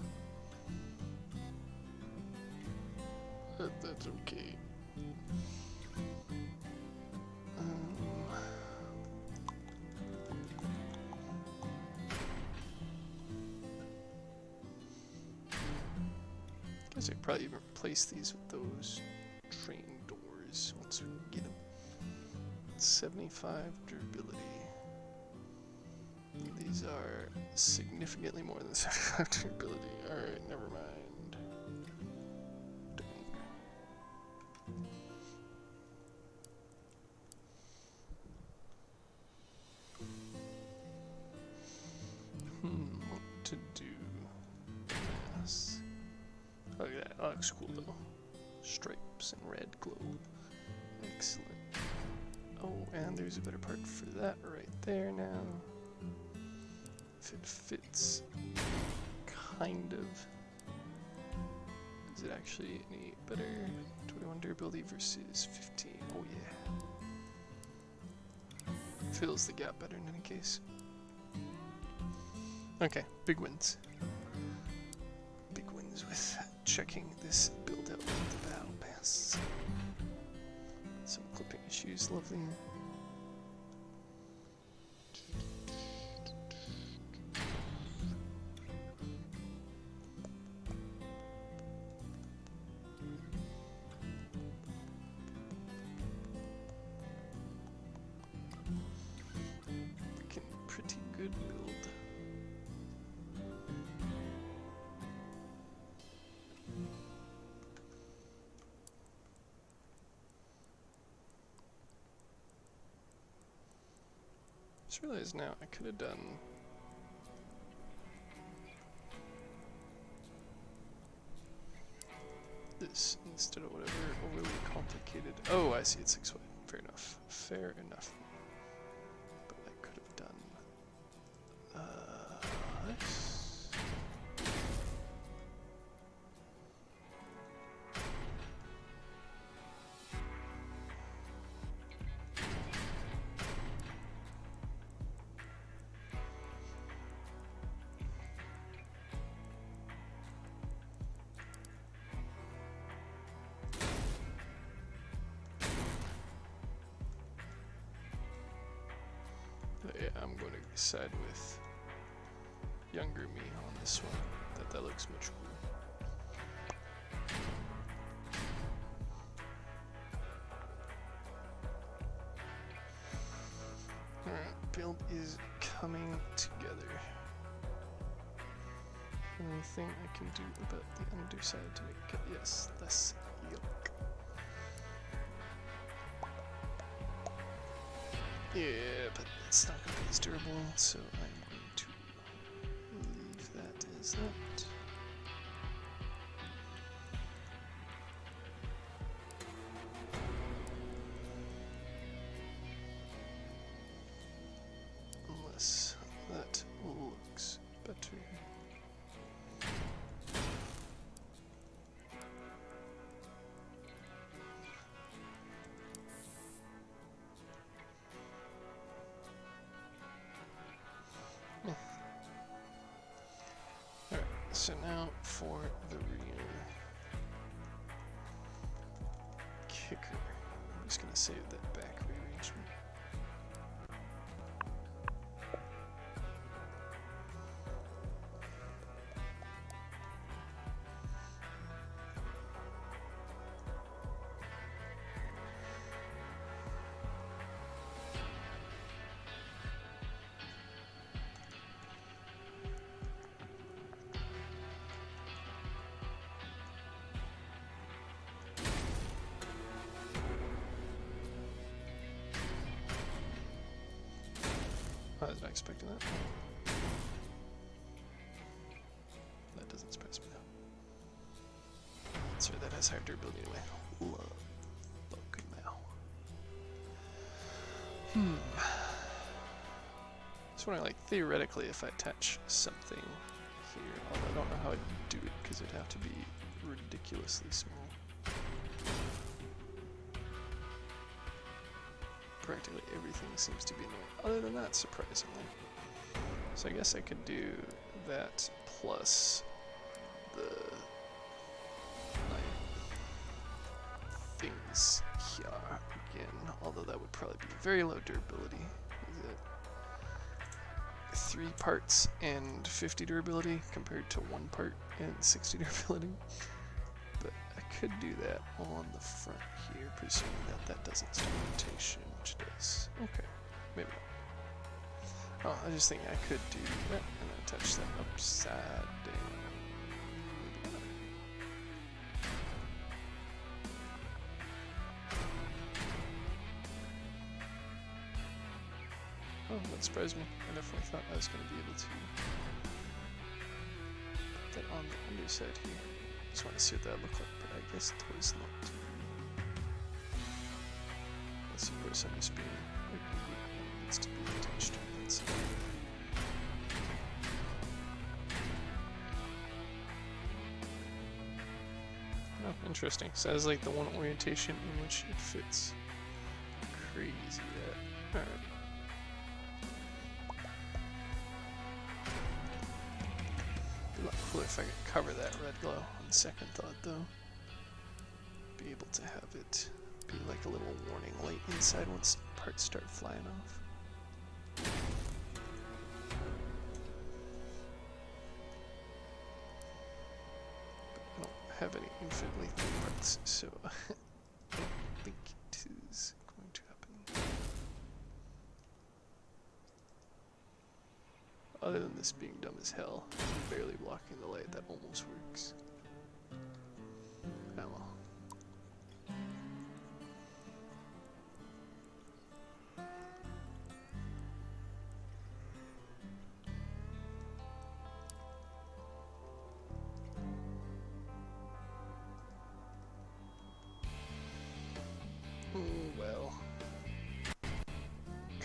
[SPEAKER 1] But that's okay. Guess I could probably even replace these with those train doors once we get them. 75 durability. These are significantly more than 75 durability. Alright, never mind. What to do? Yes. Look at that. That looks cool though. Stripes and red glow. Excellent. Oh, and there's a better part for that right there now. If it fits, kind of. Is it actually any better? 21 durability versus 15. Oh yeah. Fills the gap better in any case. Okay, big wins. Big wins with checking this build out with the battle pass. Some clipping issues, lovely. Looking pretty good build. Just realized now I could have done this instead of whatever overly complicated. Oh, I see, it's 6 wide. Fair enough. Fair enough. But I could have done this. Yeah, I'm going to side with younger me on this one. That looks much cooler. Alright, build is coming together. Anything I can do about the underside to make it, yes, less yolk. Yeah, but it's not going to be as durable, so I'm going to leave that as that. Unless that looks better. Alright, so now for the rear kicker. I'm just going to save that back rearrangement. I was not expecting that. That doesn't surprise me now. Sure, that has higher durability anyway. Look now. Just wondering, like, theoretically, if I attach something here, although I don't know how I'd do it because it'd have to be ridiculously small. Practically everything seems to be annoying. Other than that, surprisingly. So I guess I could do that plus the things here again. Although that would probably be very low durability. Is it 3 parts and 50 durability compared to 1 part and 60 durability? But I could do that on the front here, presuming that doesn't start rotation, which does. Okay, maybe not. Oh, I just think I could do that and then touch that upside down. Maybe not. Oh, that surprised me. I definitely thought I was going to be able to put that on the underside here. Just want to see what that looked like, but I guess it was not. Let's suppose I'm just being it needs to be attached to that side. Oh, interesting. So that's like the one orientation in which it fits. Crazy that. Alright. Be a lot cooler if I could cover that red glow on second thought though. Be able to have it be like a little warning light inside once parts start flying off. But I don't have any infinitely thin parts, so I don't think it is going to happen. Other than this being dumb as hell, barely blocking the light, that almost works. Oh well.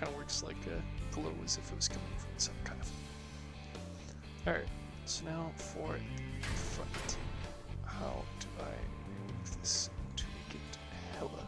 [SPEAKER 1] kind of works like a glow as if it was coming from the sun, kind of. Alright, so now for the front. How do I move this to make it hella?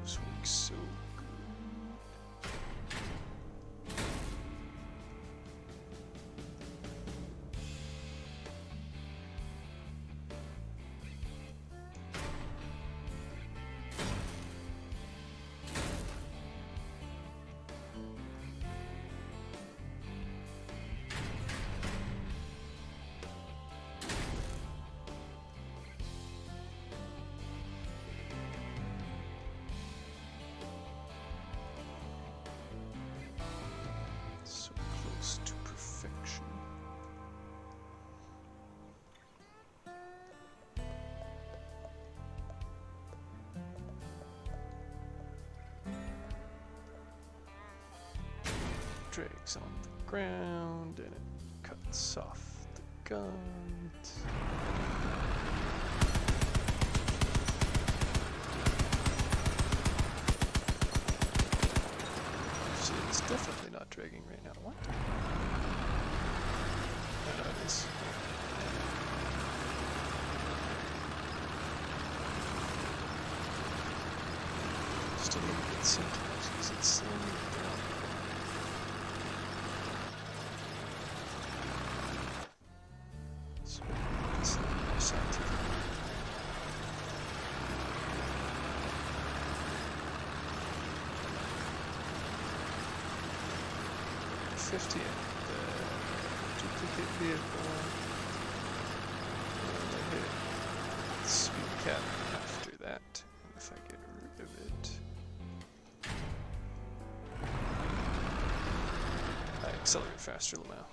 [SPEAKER 1] This works so good. So close to perfection. Drags on the ground and it cuts off the guns. See, it's definitely not dragging right now. What? I know it is. Just a little bit sometimes because it's slowing it down. So it's not more scientific. $50 and the duplicate vehicle. And I hit speed cap after that. And if I get rid of it, I accelerate faster now.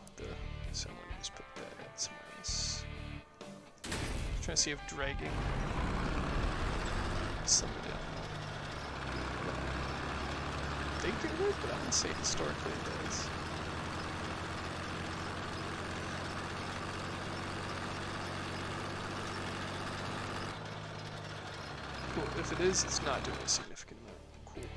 [SPEAKER 1] So I'm going to just put that at somewhere else. Trying to see if dragging slow it down. They do it, but I'm going to say historically it does. Cool. If it is, it's not doing a significant amount. Cool.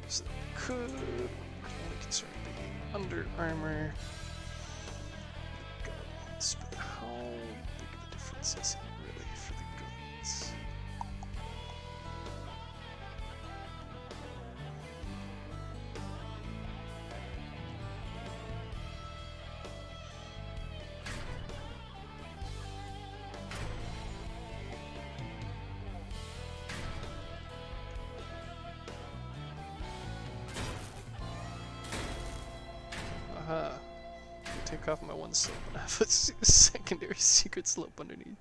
[SPEAKER 1] So could only concerned the under armor. Guns, but how big of a difference is it really for the guns? Aha. Take off my one slope and I have a secondary secret slope underneath.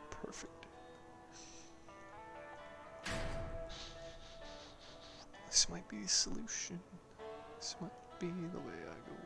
[SPEAKER 1] Perfect. This might be the solution. This might be the way I go.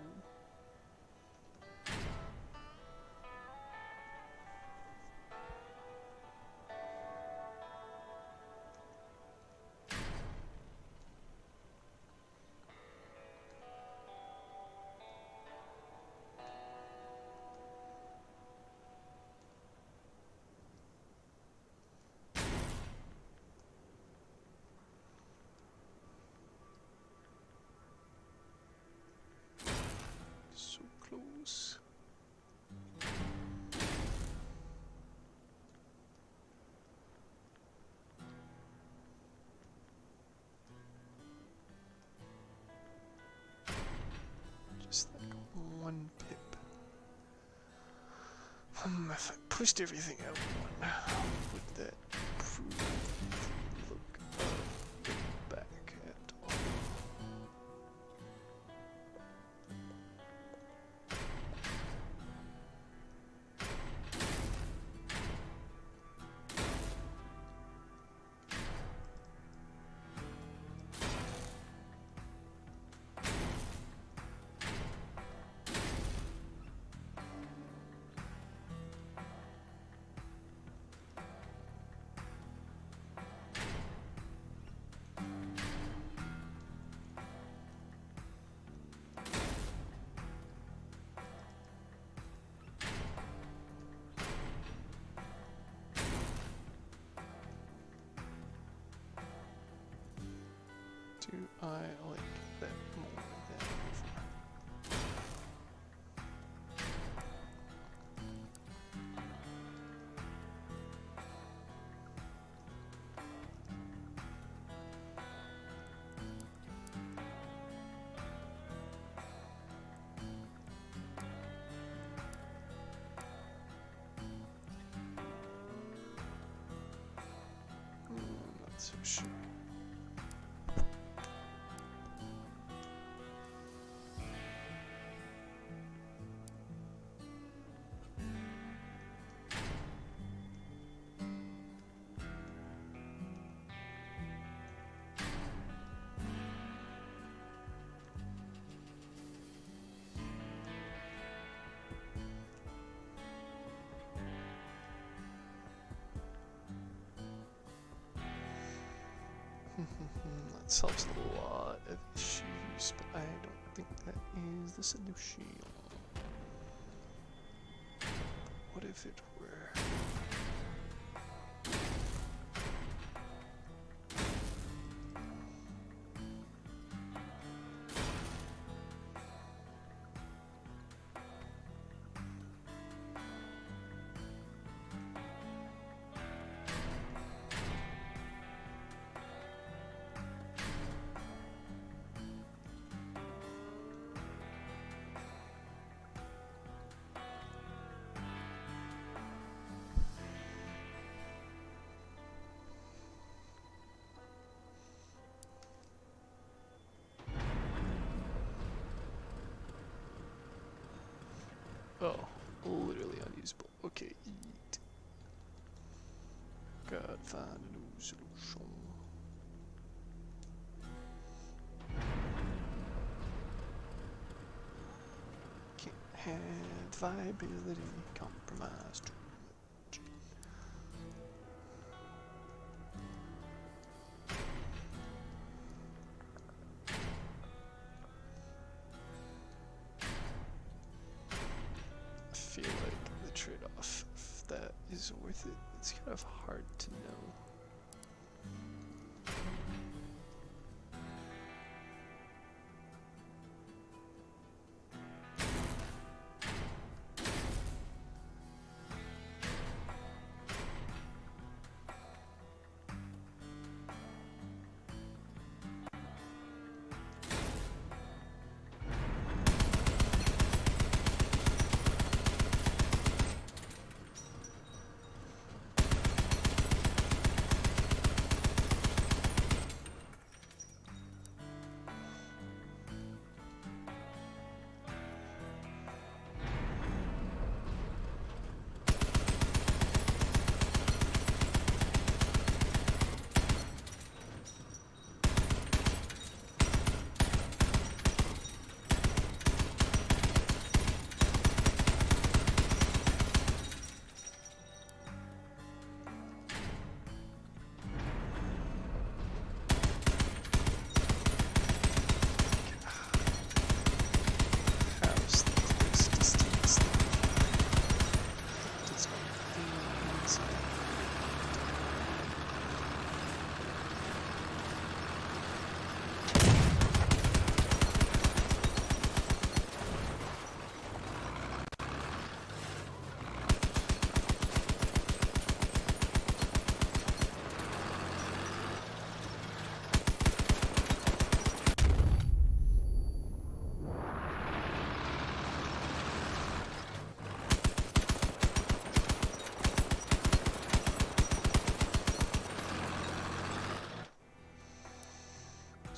[SPEAKER 1] If I pushed everything out, would that improve the look of the back at all? Do I like that more than before? Not so sure. That solves a lot of issues, but I don't think that is the solution. What if it were? Oh, literally unusable. Okay, eat. God, find a new solution. Can't have viability compromised. I feel like the trade-off, if that is worth it, it's kind of hard to know.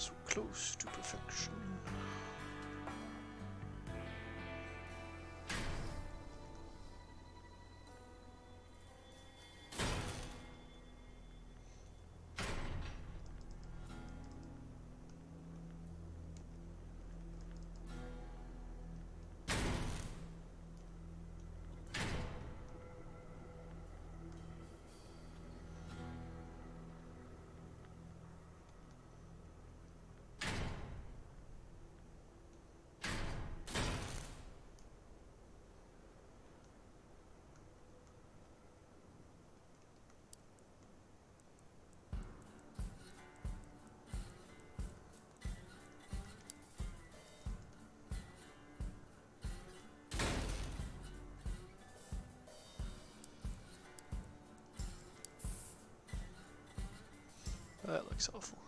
[SPEAKER 1] So close to perfection. That looks awful.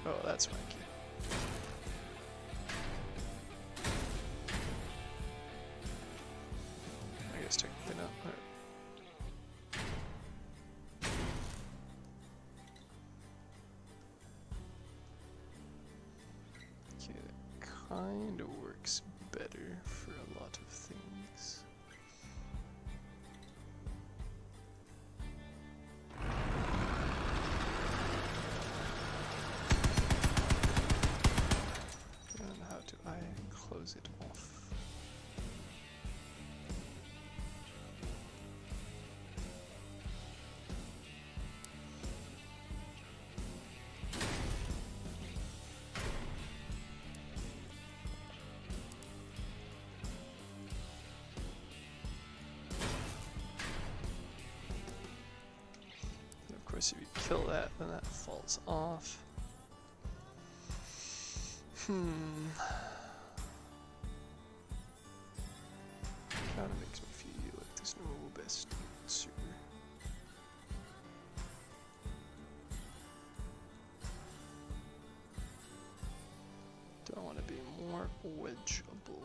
[SPEAKER 1] Oh, that's wanky. I guess technically not. Alright. Okay, that kind of works better for a lot of things. And how do I close it off? And of course, if you kill that, then that falls off. Kinda makes me feel like there's no best answer. Do I want to be more wedgeable?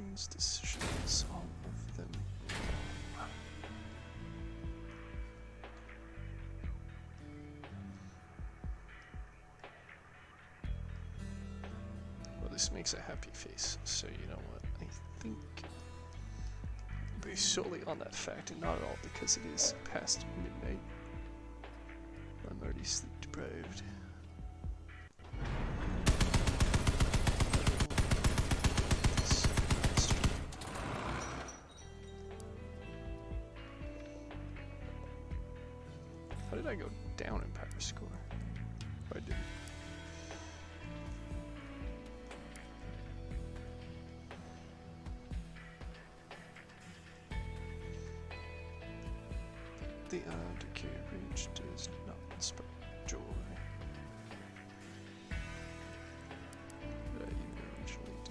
[SPEAKER 1] decisions, all of them. Well, this makes a happy face, so you know what? I think based solely on that fact, and not at all because it is past midnight, I'm already sleep deprived. How did I go down in power score? I didn't. The undercarriage range does not inspire joy. Did I even originally do?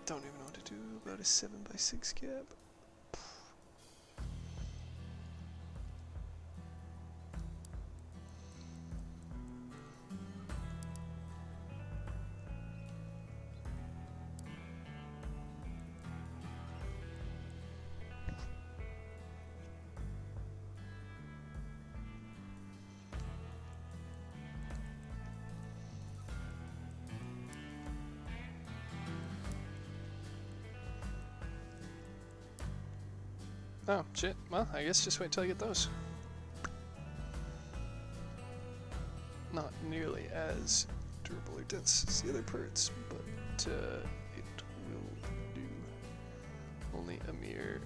[SPEAKER 1] Don't even know what to do about a 7x6 cab. Oh, shit. Well, I guess just wait till I get those. Not nearly as durable or dense as the other parts, but it will do. Only a mere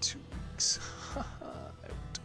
[SPEAKER 1] 2 weeks. Haha, out.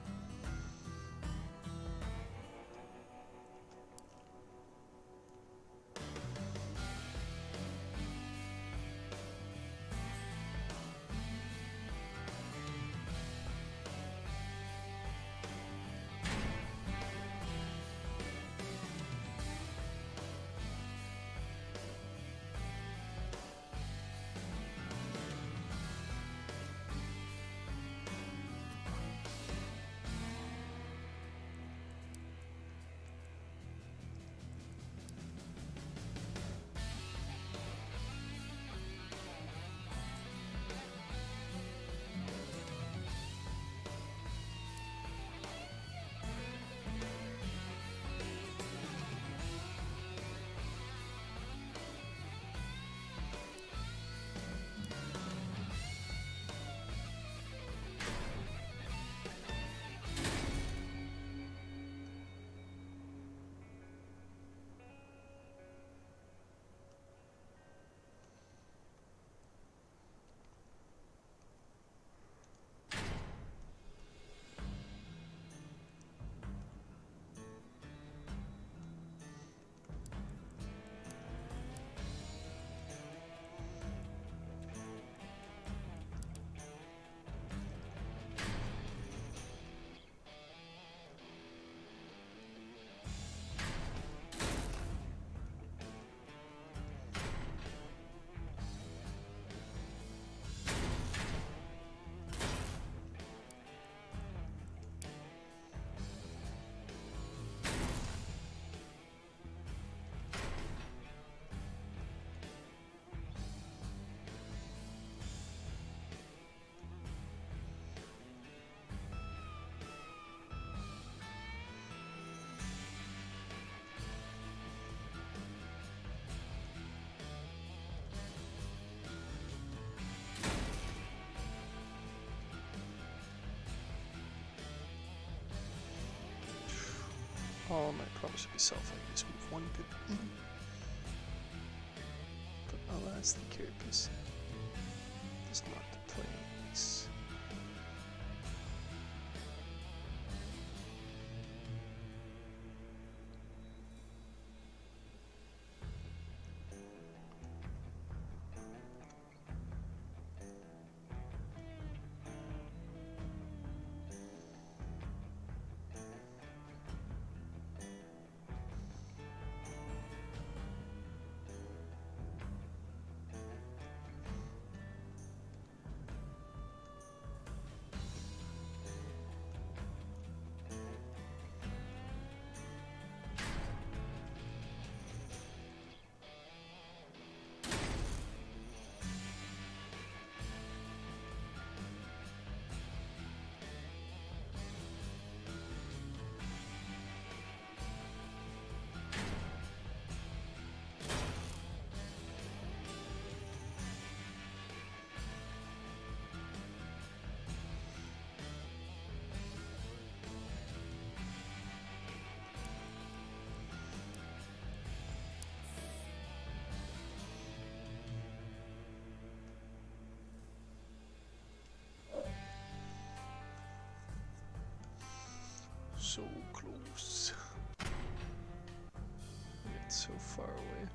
[SPEAKER 1] All my problems should be solved if I can just move one bit in. But alas, the carapace does not play nice. So close. Yet so far away.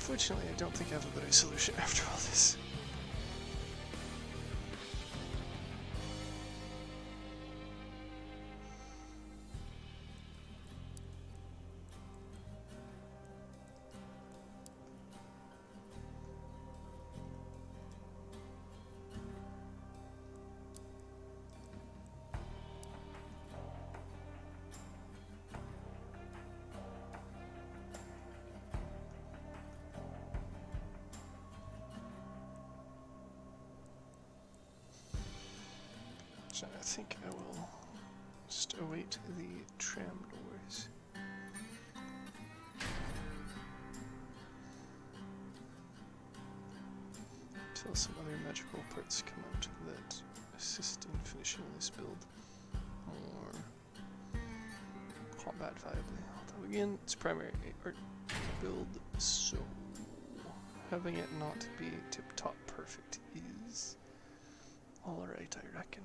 [SPEAKER 1] Unfortunately, I don't think I have a better solution after all this. So I think I will just await the tram doors. Until some other magical parts come out that assist in finishing this build more combat viably. Although again, it's primary art build, so having it not be tip-top perfect is alright, I reckon.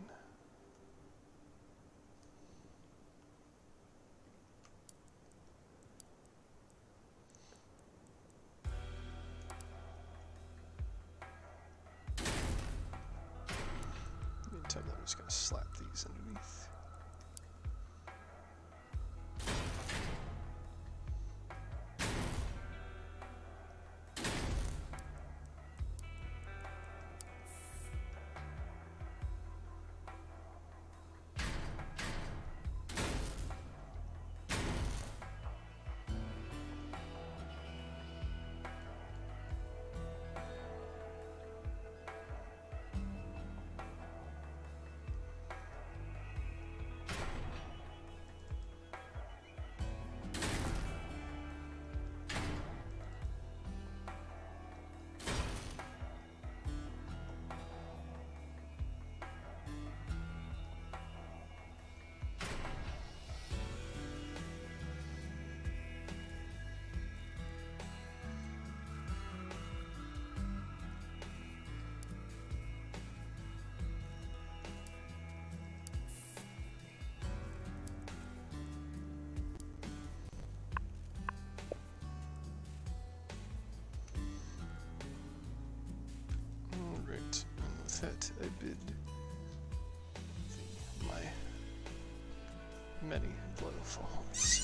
[SPEAKER 1] Meantime, I'm just going to slap these underneath. Alright, and with that I bid my many loyal followers